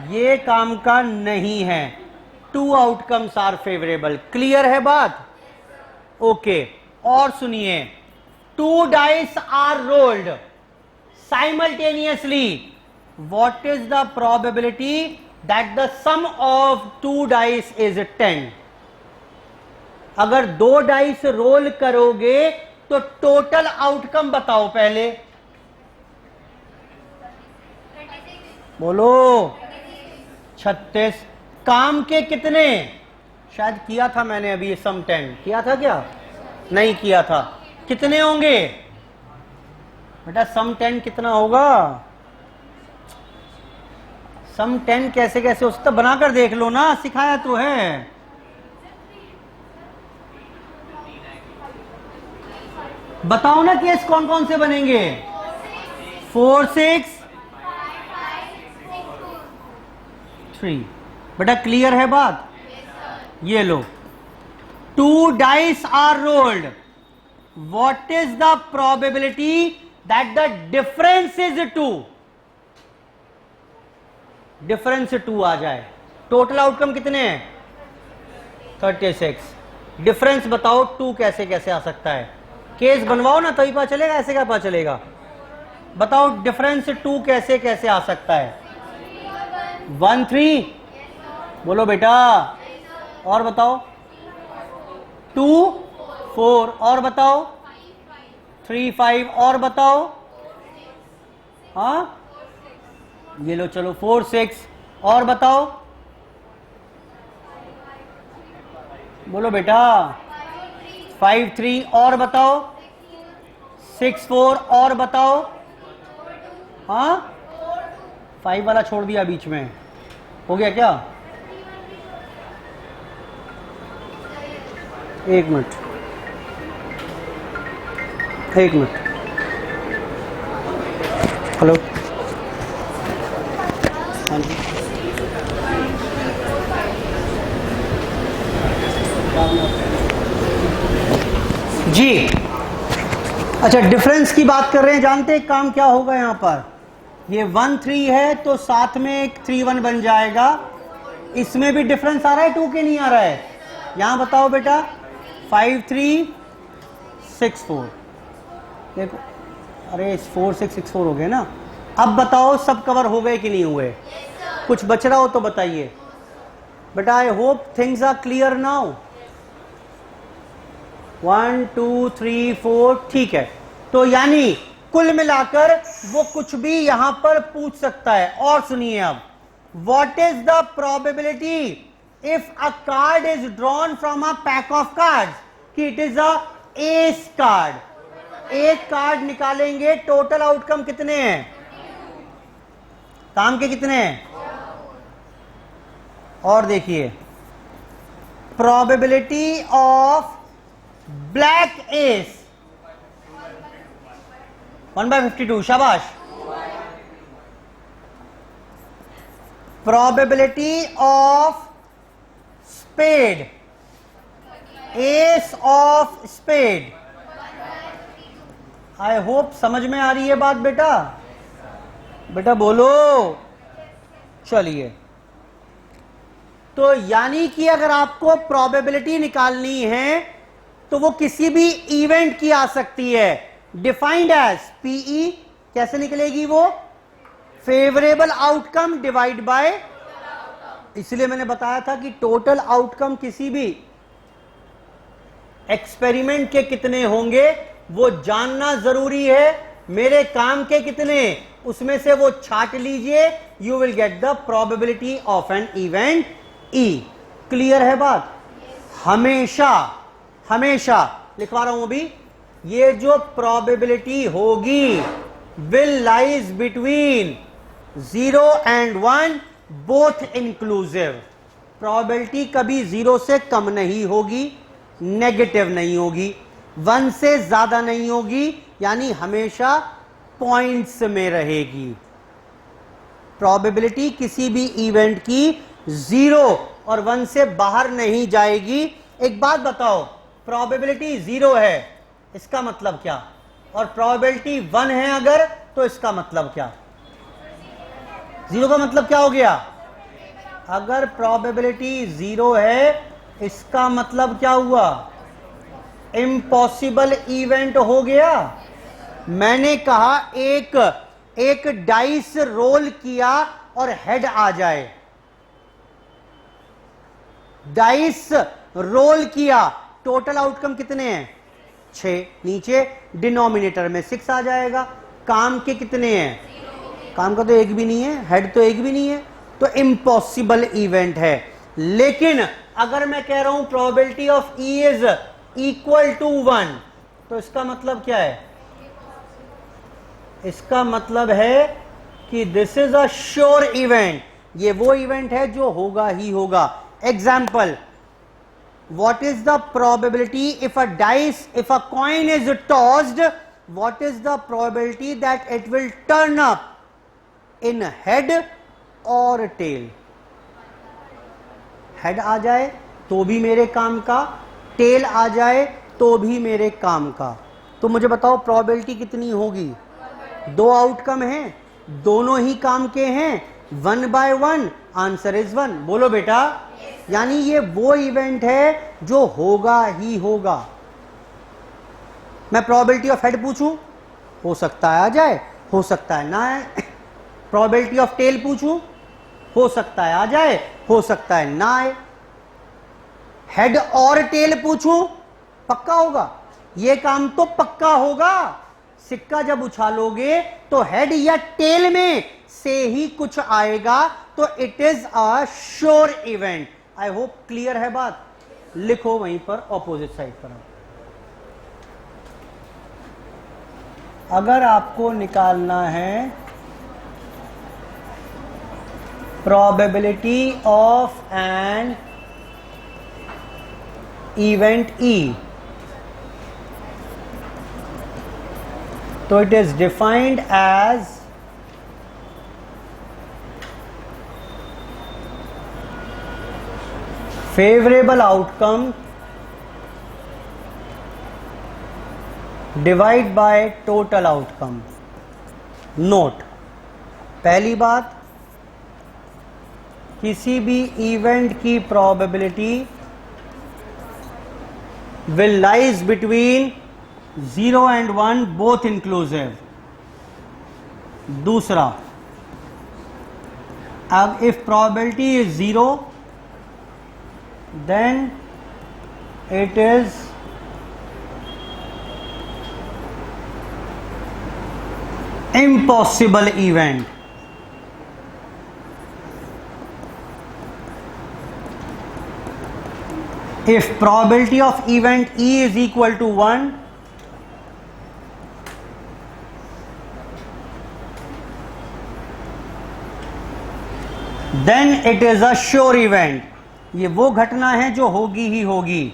ये काम का नहीं है, 2 आउटकम्स आर फेवरेबल। क्लियर है बात, ओके। और सुनिए, 2 dice are rolled simultaneously, what is the probability that the sum of 2 dice is 10। अगर 2 डाइस रोल करोगे तो टोटल आउटकम बताओ पहले, बोलो 36। काम के कितने, शायद किया था मैंने अभी सम 10, किया था क्या, नहीं किया था, कितने होंगे बेटा, सम 10 कितना होगा, सम 10 कैसे कैसे हो सकता, बनाकर देख लो ना, सिखाया तो है। बताओ ना केस कौन कौन से बनेंगे, 4 6 3। बेटा क्लियर है बात, ये लो, 2 dice are rolled, what is the probability that the difference is 2, difference 2 आ जाए, टोटल आउटकम कितने हैं 36, डिफरेंस बताओ 2 कैसे कैसे आ सकता है, केस बनवाओ ना तभी पता चलेगा, ऐसे क्या पता चलेगा, बताओ डिफरेंस 2 कैसे कैसे आ सकता है, 1 3, बोलो बेटा, और बताओ 2 4, और बताओ 3 5, और बताओ, हाँ ये लो, चलो 4 6, और बताओ, बोलो बेटा 5 3, और बताओ 6 4, और बताओ, हाँ 5 वाला छोड़ दिया बीच में, हो गया क्या, 1 मिनट, हेलो, हाँ जी, अच्छा डिफरेंस की बात कर रहे हैं, जानते हैं काम क्या होगा यहाँ पर, ये 1 3 है तो साथ में एक 3 1 बन जाएगा, इसमें भी डिफरेंस आ रहा है 2 के नहीं आ रहा है, यहां बताओ बेटा 5 3 6 4, देखो अरे 4 6 6 4 हो गए ना, अब बताओ सब कवर हो गए कि नहीं हुए, कुछ बच रहा हो तो बताइए बेटा, I hope things are clear now, 1 2 3 4, ठीक है। तो यानी कुल मिलाकर वो कुछ भी यहां पर पूछ सकता है। और सुनिए अब, what is the probability if a card is drawn from a pack of cards, कि it is a ace card. एक कार्ड निकालेंगे, टोटल आउटकम कितने हैं, काम के कितने हैं। और देखिए, प्रोबेबिलिटी ऑफ ब्लैक एस 1/52, शाबाश। Probability of spade, ace of spade. I hope समझ में आ रही है बात बेटा, बेटा बोलो। चलिए, तो यानी कि अगर आपको प्रोबेबिलिटी निकालनी है तो वो किसी भी इवेंट की आ सकती है, डिफाइंड एज पीई। कैसे निकलेगी वो, फेवरेबल आउटकम डिवाइड बाय, इसलिए मैंने बताया था कि टोटल आउटकम किसी भी एक्सपेरिमेंट के कितने होंगे वो जानना जरूरी है। मेरे काम के कितने, उसमें से वो छाट लीजिए, you will get the probability of an event E. Clear है बात। हमेशा हमेशा लिखवा रहा हूं अभी, ये जो प्रोबेबिलिटी होगी will lies between 0 and 1 both inclusive. Probability कभी 0 से कम नहीं होगी, नेगेटिव नहीं होगी, 1 से ज्यादा नहीं होगी, यानी हमेशा पॉइंट्स में रहेगी। प्रोबेबिलिटी किसी भी इवेंट की 0 और 1 से बाहर नहीं जाएगी। एक बात बताओ, प्रोबेबिलिटी 0 है इसका मतलब क्या, और प्रोबेबिलिटी 1 है अगर, तो इसका मतलब क्या। 0 का मतलब क्या हो गया, अगर प्रोबेबिलिटी 0 है इसका मतलब क्या हुआ, इम्पॉसिबल इवेंट हो गया। मैंने कहा एक डाइस रोल किया और हेड आ जाए, डाइस रोल किया, टोटल आउटकम कितने हैं 6, नीचे डिनोमिनेटर में 6 आ जाएगा। काम के कितने हैं, काम का तो एक भी नहीं है, हेड तो एक भी नहीं है, तो इम्पॉसिबल इवेंट है। लेकिन अगर मैं कह रहा हूं probability of E is equal to 1, तो इसका मतलब क्या है, इसका मतलब है कि this is a sure event, ये वो इवेंट है जो होगा ही होगा। Example, what is the probability if a coin is tossed, what is the probability that it will turn up in head or tail। Head आ जाए तो भी मेरे काम का, टेल आ जाए तो भी मेरे काम का। तो मुझे बताओ प्रोबेबिलिटी कितनी होगी, 2 आउटकम हैं, दोनों ही काम के हैं, 1/1, आंसर इज 1। बोलो बेटा, यानी ये वो इवेंट है जो होगा ही होगा। मैं प्रोबेबिलिटी ऑफ हेड पूछूं, हो सकता है आ जाए, हो सकता है ना आए। प्रोबेबिलिटी ऑफ टेल पूछूं, हो सकता है आ जाए, हो सकता है ना आए। हेड और टेल पूछूं, पक्का होगा, ये काम तो पक्का होगा। सिक्का जब उछालोगे तो हेड या टेल में से ही कुछ आएगा, तो it is a sure event. I hope clear है बात। लिखो वहीं पर ऑपोजिट साइड पर। अगर आपको निकालना है probability of an event E, तो it is defined as favourable outcome divide by total outcome. Note, पहली बात, किसी भी इवेंट की probability will lies between 0 and 1 both inclusive. दूसरा, अब if probability is 0 then it is impossible event. If probability of event E is equal to 1, then it is a sure event. ये वो घटना है जो होगी ही होगी.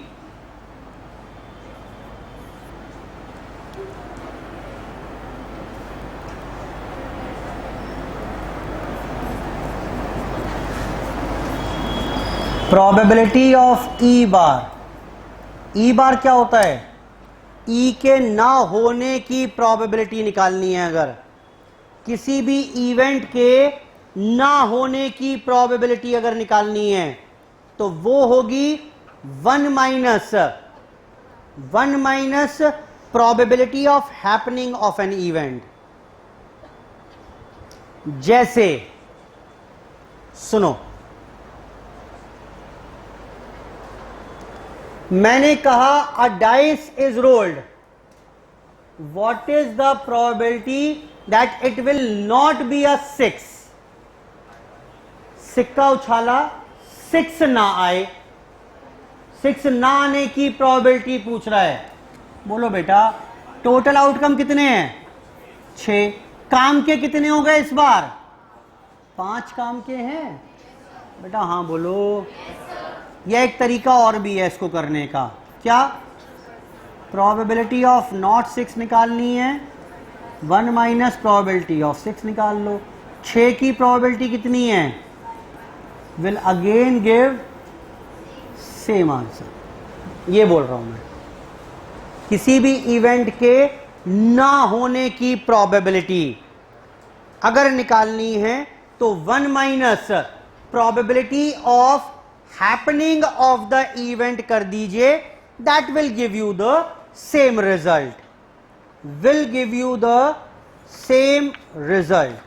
प्रोबेबिलिटी ऑफ ई बार. ई बार क्या होता है? ई के ना होने की प्रोबेबिलिटी निकालनी है. अगर किसी भी इवेंट के ना होने की प्रोबेबिलिटी अगर निकालनी है तो वो होगी 1 minus probability of happening of an event. जैसे सुनो, मैंने कहा अ dice is rolled. What is the probability that it will not be a 6? सिक्का उछाला, 6 ना आए. 6 ना आने की प्रोबेबिलिटी पूछ रहा है. बोलो बेटा, टोटल आउटकम कितने हैं? 6. काम के कितने हो गए इस बार? 5 काम के हैं बेटा. हाँ बोलो. यह एक तरीका और भी है इसको करने का. क्या? प्रोबेबिलिटी ऑफ नॉट 6 निकालनी है. 1 माइनस प्रोबेबिलिटी ऑफ 6 निकाल लो. 6 की प्रोबेबिलिटी कितनी है? Will again give same answer. ये बोल रहा हूं मैं. किसी भी इवेंट के ना होने की प्रोबेबिलिटी अगर निकालनी है तो 1 minus probability of happening of the event कर दीजिए. That will give you the same result. Will give you the same result.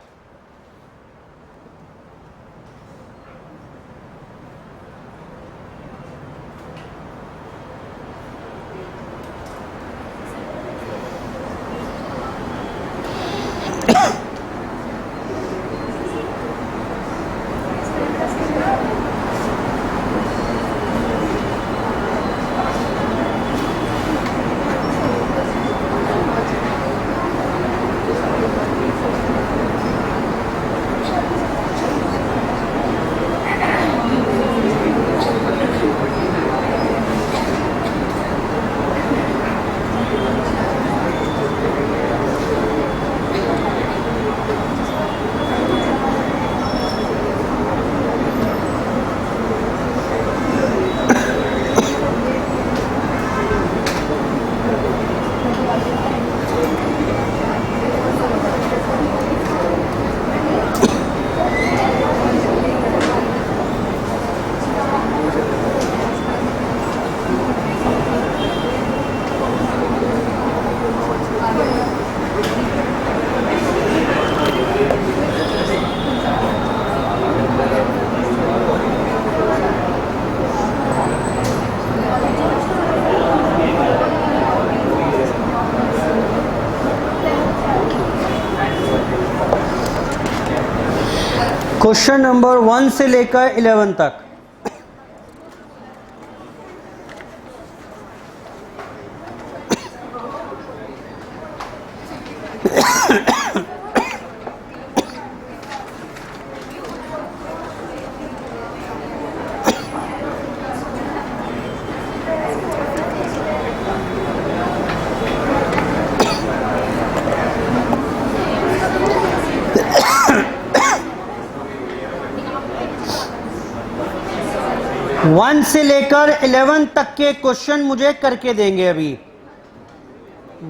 Question number 1 से लेकर 11 तक. वन से लेकर 11 तक के क्वेश्चन मुझे करके देंगे. अभी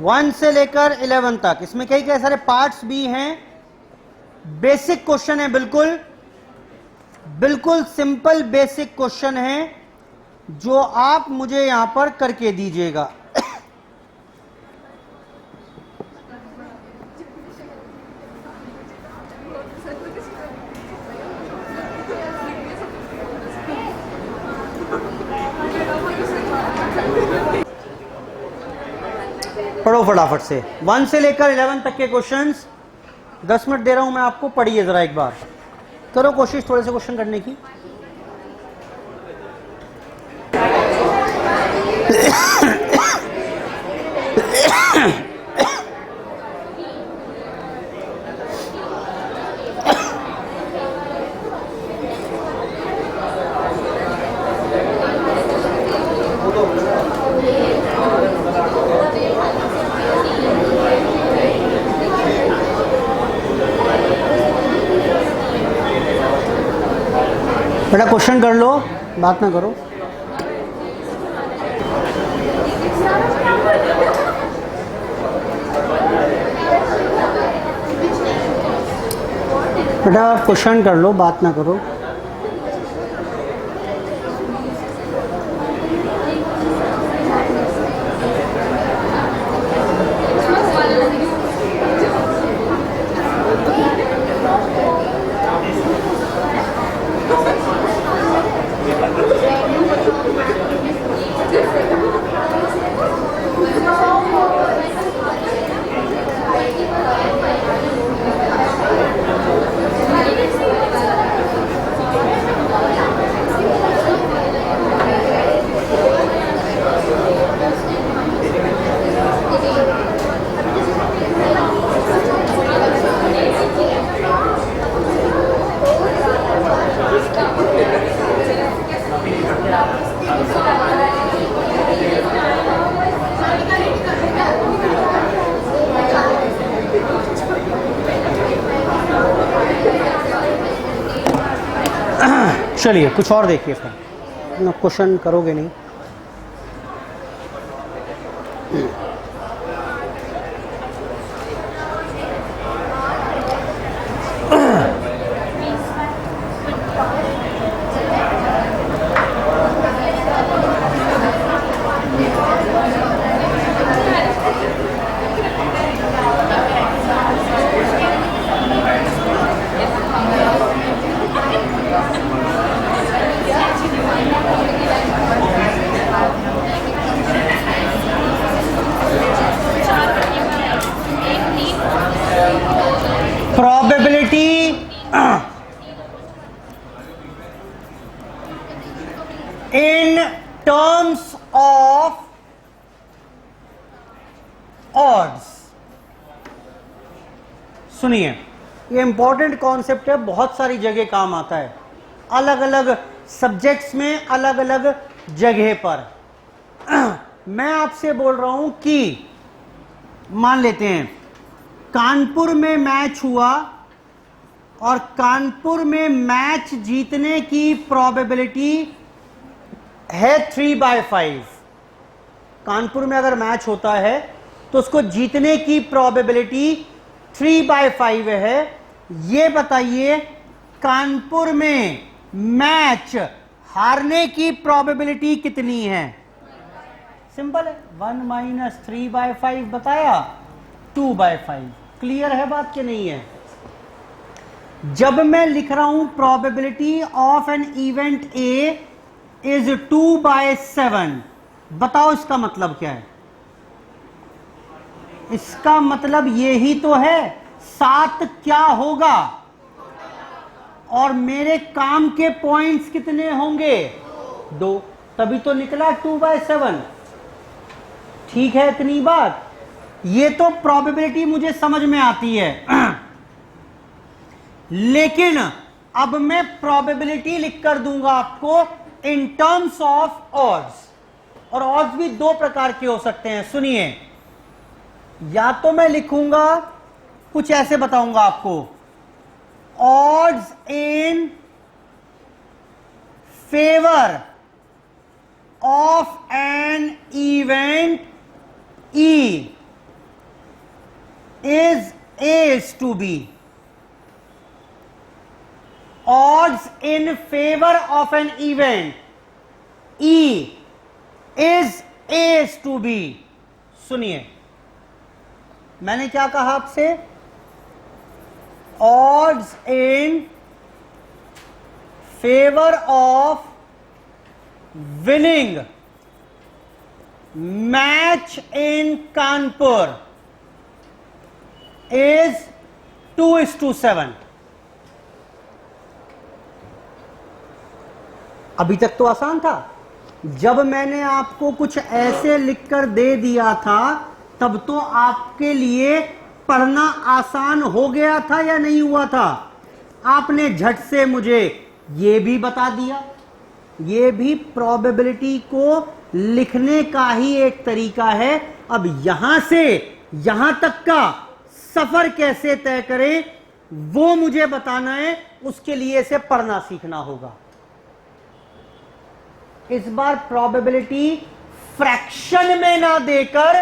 1 से लेकर 11 तक इसमें कई सारे पार्ट्स भी हैं. बेसिक क्वेश्चन है, बिल्कुल बिल्कुल सिंपल बेसिक क्वेश्चन है जो आप मुझे यहां पर करके दीजिएगा. पढ़ो फटाफट से. 1 से लेकर 11 तक के क्वेश्चंस 10 मिनट दे रहा हूं मैं आपको, पढ़िए जरा एक बार, करो कोशिश थोड़े से क्वेश्चन करने की। बेटा क्वेश्चन कर लो, बात ना करो। बेटा क्वेश्चन कर लो, बात ना करो। चलिए कुछ और देखिए, फिर क्वेश्चन करोगे नहीं। Probability in terms of odds। सुनिए, ये इंपॉर्टेंट कॉन्सेप्ट है, बहुत सारी जगह काम आता है, अलग अलग सब्जेक्ट्स में, अलग अलग जगह पर। मैं आपसे बोल रहा हूं कि मान लेते हैं कानपुर में मैच हुआ और कानपुर में मैच जीतने की प्रोबेबिलिटी है 3/5। कानपुर में अगर मैच होता है तो उसको जीतने की प्रोबेबिलिटी 3/5 है। ये बताइए कानपुर में मैच हारने की प्रोबेबिलिटी कितनी है? सिंपल है, 1 - 3/5 बताया, 2/5। क्लियर है बात कि नहीं है? जब मैं लिख रहा हूं probability of an event A is 2/7, बताओ इसका मतलब क्या है? इसका मतलब ये ही तो है, 7 क्या होगा और मेरे काम के पॉइंट्स कितने होंगे? 2, तभी तो निकला 2/7। ठीक है इतनी बात? ये तो प्रोबेबिलिटी मुझे समझ में आती है। लेकिन अब मैं प्रोबेबिलिटी लिखकर दूंगा आपको इन टर्म्स ऑफ ऑड्स, और ऑड्स भी 2 प्रकार के हो सकते हैं। सुनिए, या तो मैं लिखूंगा कुछ ऐसे, बताऊंगा आपको, odds in favour of an event E is to B। Odds in favor of an event E is to B। सुनिए, मैंने क्या कहा आपसे? Odds in favor of winning match in Kanpur is 2:7। अभी तक तो आसान था। जब मैंने आपको कुछ ऐसे लिखकर दे दिया था तब तो आपके लिए पढ़ना आसान हो गया था या नहीं हुआ था? आपने झट से मुझे यह भी बता दिया। यह भी प्रोबेबिलिटी को लिखने का ही एक तरीका है। अब यहां से यहां तक का सफर कैसे तय करें वो मुझे बताना है, उसके लिए इसे पढ़ना सीखना होगा। इस बार प्रोबेबिलिटी फ्रैक्शन में ना देकर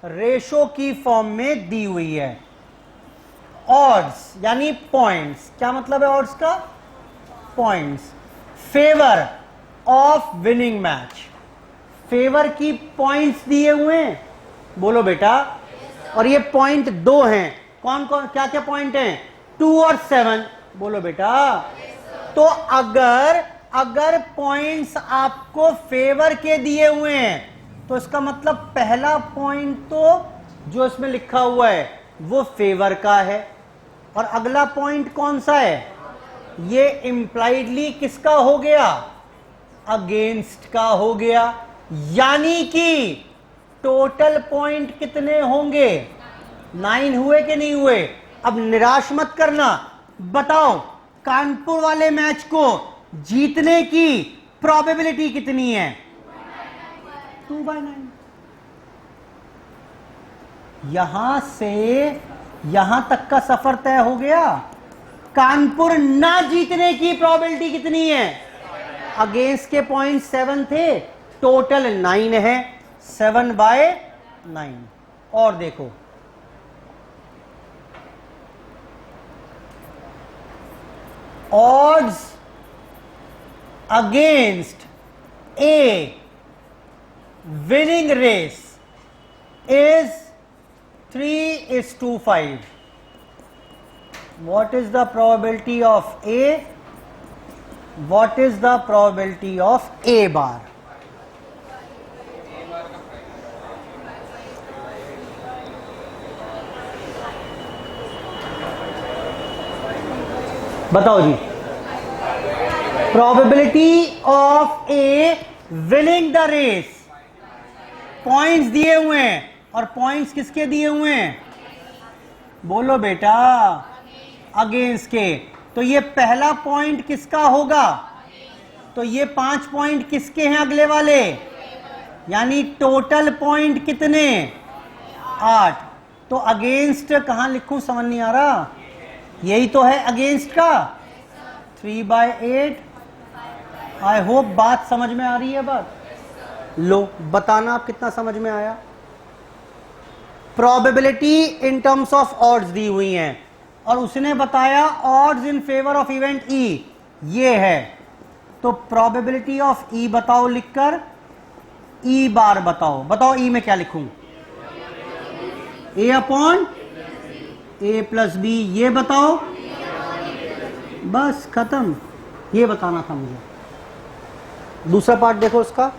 रेशो की फॉर्म में दी हुई है। ऑड्स यानी पॉइंट्स। क्या मतलब है ऑड्स का? Points. Favour of winning match, favour की पॉइंट्स दिए हुए हैं। बोलो बेटा। और ये पॉइंट 2 हैं। कौन कौन क्या क्या पॉइंट हैं? 2 और 7। बोलो बेटा। तो अगर पॉइंट्स आपको फेवर के दिए हुए हैं तो इसका मतलब पहला पॉइंट तो जो इसमें लिखा हुआ है वो फेवर का है, और अगला पॉइंट कौन सा है? ये इंप्लाइडली किसका हो गया? अगेंस्ट का हो गया। यानी कि टोटल पॉइंट कितने होंगे? 9 हुए कि नहीं हुए? अब निराश मत करना। बताओ कानपुर वाले मैच को जीतने की प्रोबेबिलिटी कितनी है? 2/9। यहां से यहां तक का सफर तय हो गया। कानपुर ना जीतने की प्रोबेबिलिटी कितनी है? अगेंस्ट के पॉइंट 7 थे, टोटल 9 है। 7/9। और देखो odds against a winning race is 3:5. What is the probability of A? What is the probability of A bar? बताओ जी। Probability of A winning the race, points दिए हुए हैं, और पॉइंट्स किसके दिए हुए हैं? बोलो बेटा। अगेंस्ट के। तो ये पहला पॉइंट किसका होगा? तो ये 5 पॉइंट किसके हैं अगले वाले? यानी टोटल पॉइंट कितने? 8। तो अगेंस्ट कहां लिखूं समझ नहीं आ रहा। यही तो है अगेंस्ट का। 3/8। आई होप बात समझ में आ रही है। बात लो, बताना आप कितना समझ में आया। Probability in terms of odds दी हुई हैं, और उसने बताया odds in favour of event E ये है। तो प्रोबेबिलिटी ऑफ ई बताओ लिखकर। ई बार बताओ ई में क्या लिखूं? A/A+B। ये बताओ। बस खत्म। ये बताना था मुझे। दूसरा पार्ट देखो उसका।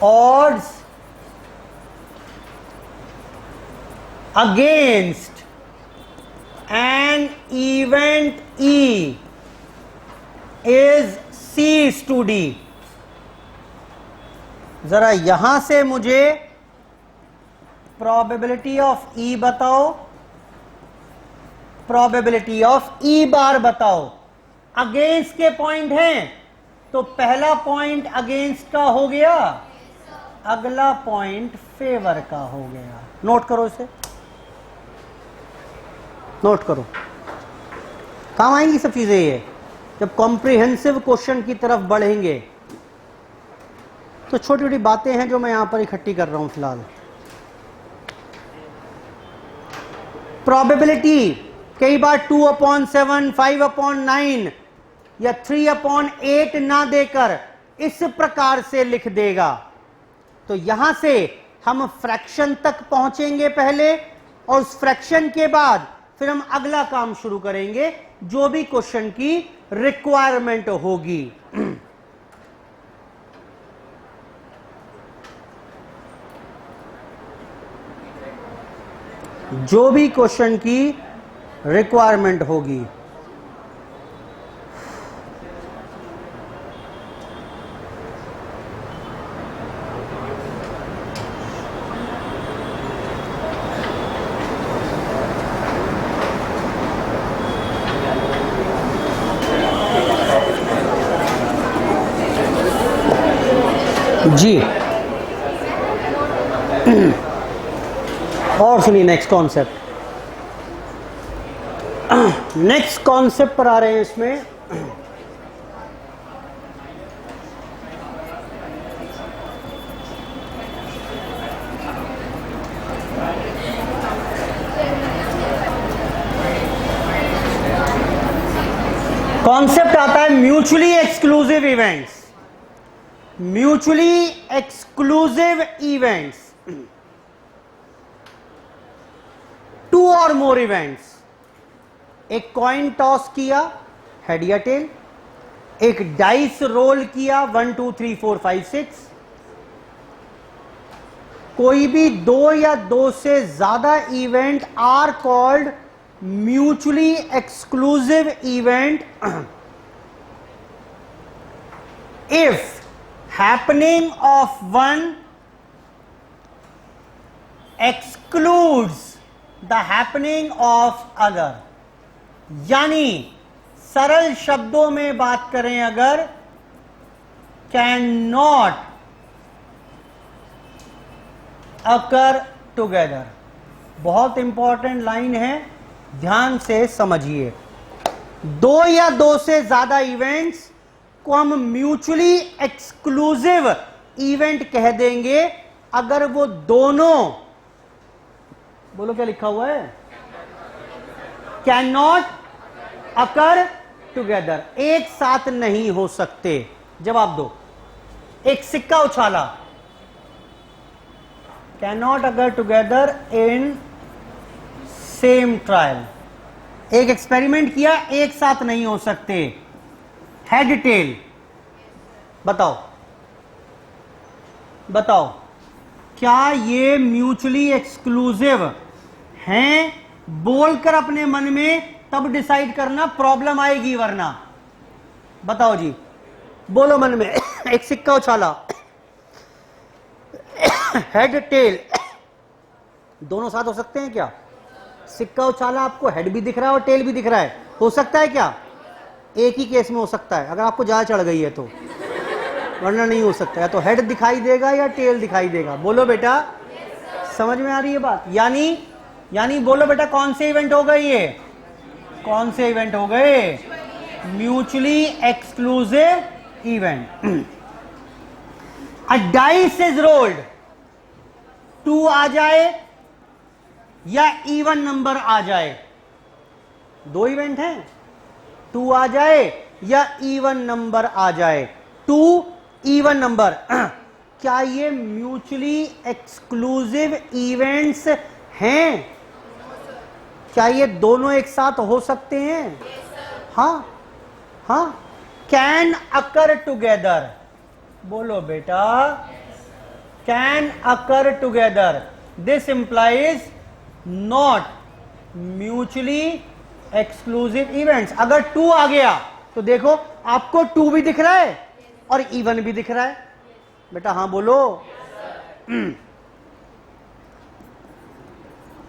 Odds against an event E is C/D। जरा यहां से मुझे प्रोबेबिलिटी ऑफ E बताओ, प्रोबेबिलिटी ऑफ E बार बताओ। अगेंस्ट के पॉइंट हैं तो पहला पॉइंट अगेंस्ट का हो गया, अगला पॉइंट फेवर का हो गया। नोट करो इसे, नोट करो। काम आएंगी सब चीजें ये जब कॉम्प्रिहेंसिव क्वेश्चन की तरफ बढ़ेंगे। तो छोटी छोटी बातें हैं जो मैं यहां पर इकट्ठी कर रहा हूं फिलहाल। प्रोबेबिलिटी कई बार 2/7, 5/9 या 3/8 ना देकर इस प्रकार से लिख देगा। तो यहां से हम फ्रैक्शन तक पहुंचेंगे पहले, और उस फ्रैक्शन के बाद फिर हम अगला काम शुरू करेंगे जो भी क्वेश्चन की रिक्वायरमेंट होगी। जो भी क्वेश्चन की रिक्वायरमेंट होगी। जी और सुनिए नेक्स्ट कॉन्सेप्ट। नेक्स्ट कॉन्सेप्ट पर आ रहे हैं। इसमें कॉन्सेप्ट आता है mutually exclusive events. Mutually exclusive events, two or more events. एक कॉइन टॉस किया, हेड या टेल। एक डाइस रोल किया, 1 2 3 4 5 6। कोई भी दो या दो से ज्यादा event are called mutually exclusive event if happening of one excludes the happening of other। यानी सरल शब्दों में बात करें अगर, कैन नॉट अकर टुगेदर। बहुत इंपॉर्टेंट लाइन है, ध्यान से समझिए। दो या दो से ज्यादा इवेंट्स को हम म्यूचुअली एक्सक्लूसिव इवेंट कह देंगे अगर वो दोनों, बोलो क्या लिखा हुआ है, कैन नॉट अकर टुगेदर, एक साथ नहीं हो सकते। जवाब दो। एक सिक्का उछाला, cannot occur together in same trial. एक एक्सपेरिमेंट किया, एक साथ नहीं हो सकते। हेड टेल, बताओ बताओ क्या ये म्यूचुअली एक्सक्लूसिव हैं? बोलकर अपने मन में तब डिसाइड करना, प्रॉब्लम आएगी वरना। बताओ जी, बोलो मन में। एक सिक्का उछाला, हेड टेल दोनों साथ हो सकते हैं क्या? सिक्का उछाला, आपको हेड भी दिख रहा है और टेल भी दिख रहा है, हो सकता है क्या? एक ही केस में हो सकता है, अगर आपको ज्यादा चढ़ गई है तो, वरना नहीं हो सकता है। तो हेड दिखाई देगा या टेल दिखाई देगा? बोलो बेटा, समझ में आ रही है बात? यानी बोलो बेटा, कौन से इवेंट हो गए ये? कौन से इवेंट हो गए? Mutually exclusive event. A dice is rolled, 2 आ जाए या इवन नंबर आ जाए, दो इवेंट हैं, 2 आ जाए या इवन नंबर आ जाए। 2 इवन नंबर, क्या ये म्यूचुअली एक्सक्लूसिव इवेंट्स हैं? क्या ये दोनों एक साथ हो सकते हैं? हाँ। कैन अकर टुगेदर, बोलो बेटा, can occur together. This implies not mutually exclusive events. अगर 2 आ गया तो देखो, आपको 2 भी दिख रहा है और इवन भी दिख रहा है। बेटा हाँ बोलो।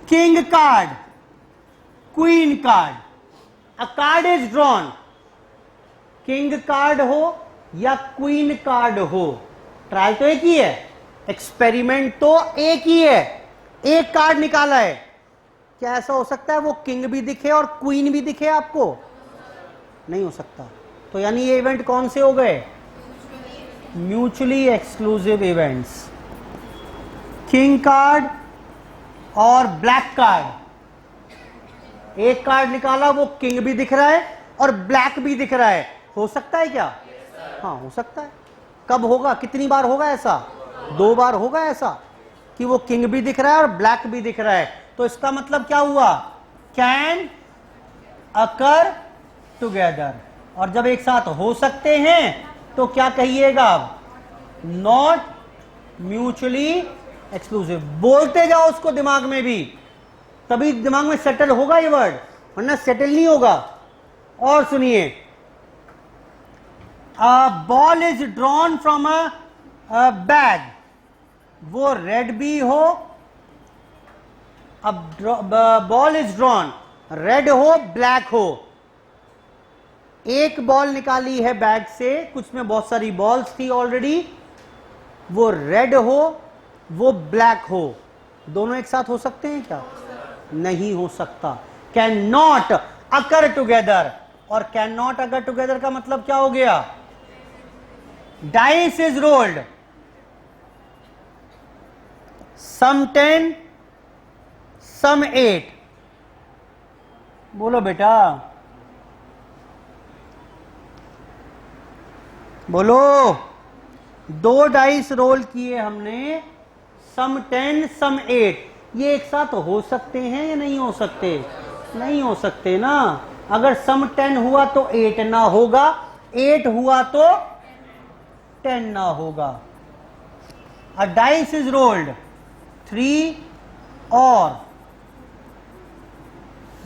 King card, queen card, a card is drawn, king card हो या क्वीन कार्ड हो, ट्रायल तो एक ही है, एक्सपेरिमेंट तो एक ही है। एक कार्ड निकाला है, क्या ऐसा हो सकता है वो किंग भी दिखे और क्वीन भी दिखे आपको? नहीं हो सकता। तो यानी ये इवेंट कौन से हो गए? Mutually exclusive events. King card और ब्लैक कार्ड, एक कार्ड निकाला, वो किंग भी दिख रहा है और ब्लैक भी दिख रहा है, हो सकता है क्या? हाँ हो सकता है। कब होगा, कितनी बार होगा ऐसा? 2 बार होगा ऐसा कि वो किंग भी दिख रहा है और ब्लैक भी दिख रहा है। तो इसका मतलब क्या हुआ? Can occur together. और जब एक साथ हो सकते हैं तो क्या कहिएगा? Not mutually exclusive. बोलते जाओ उसको दिमाग में भी, तभी दिमाग में सेटल होगा ये वर्ड, वरना सेटल नहीं होगा। और सुनिए, ball is drawn from a bag, वो रेड भी हो, अब बॉल इज ड्रॉन, रेड हो ब्लैक हो, एक बॉल निकाली है बैग से, कुछ में बहुत सारी बॉल्स थी ऑलरेडी, वो रेड हो वो ब्लैक हो, दोनों एक साथ हो सकते हैं क्या? नहीं हो सकता। कैन नॉट अकर टुगेदर, और कैन नॉट अकर टुगेदर का मतलब क्या हो गया? डाइस इज रोल्ड, सम 10 सम 8, बोलो बेटा, बोलो। 2 डाइस रोल किए हमने, सम 10 सम 8, ये एक साथ हो सकते हैं या नहीं हो सकते? नहीं हो सकते ना। अगर सम 10 हुआ तो 8 ना होगा, 8 हुआ तो 10 ना होगा। अ डाइस इज रोल्ड 3 और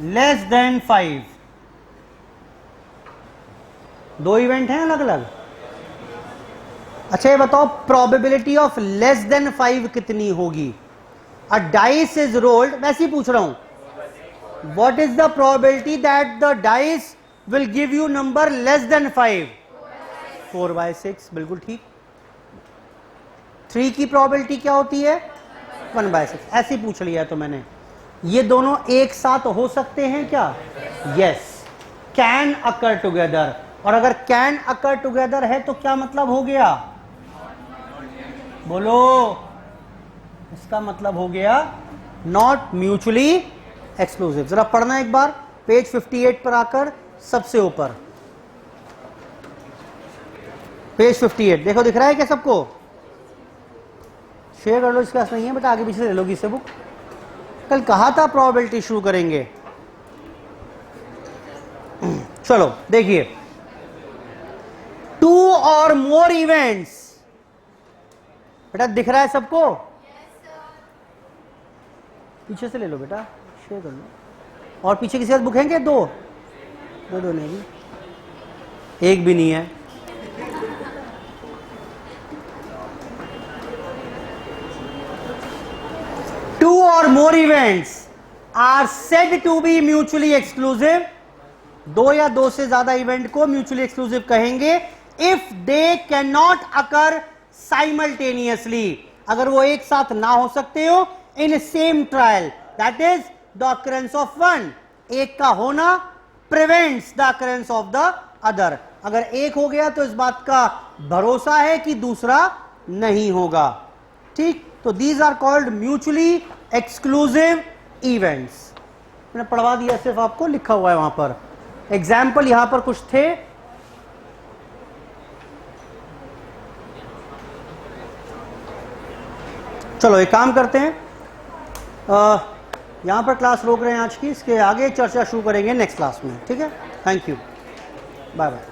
लेस देन 5, 2 इवेंट हैं अलग अलग। अच्छा ये बताओ, प्रोबेबिलिटी ऑफ लेस देन 5 कितनी होगी? अ डाइस इज रोल्ड, वैसे ही पूछ रहा हूं, what is the probability that the dice will give you number less than 5? 4/6, बिल्कुल ठीक। 3 की प्रोबेबिलिटी क्या होती है? 1/6। ऐसे ही पूछ लिया तो मैंने। ये दोनों एक साथ हो सकते हैं क्या? Yes, can occur together. और अगर कैन अकर टुगेदर है तो क्या मतलब हो गया? बोलो, इसका मतलब हो गया नॉट म्यूचुअली एक्सक्लूसिव। जरा पढ़ना एक बार, पेज 58 पर आकर सबसे ऊपर, पेज 58 देखो, दिख रहा है क्या सबको? शेयर कर लो, इस क्लास नहीं है बेटा, आगे पीछे ले लोगी इससे बुक। कल कहा था प्रोबेबिलिटी शुरू करेंगे। चलो देखिए, 2 और मोर इवेंट्स, बेटा दिख रहा है सबको? पीछे से ले लो बेटा, शेयर कर लो। और पीछे किसी बुक है क्या? 2 नहीं, एक भी नहीं है। Two or more events are said to be mutually exclusive, 2 या 2 से ज्यादा इवेंट को म्यूचुअली एक्सक्लूसिव कहेंगे if they can not occur simultaneously, अगर वो एक साथ ना हो सकते हो इन same trial, that is the occurrence of one. एक का होना prevents the occurrence of the other. अगर एक हो गया तो इस बात का भरोसा है कि दूसरा नहीं होगा। ठीक, तो these are called mutually exclusive events. मैंने पढ़वा दिया, सिर्फ आपको लिखा हुआ है वहां पर। एग्जाम्पल यहां पर कुछ थे, चलो एक काम करते हैं, यहां पर क्लास रोक रहे हैं आज की, इसके आगे चर्चा शुरू करेंगे नेक्स्ट क्लास में। ठीक है, थैंक यू, बाय बाय।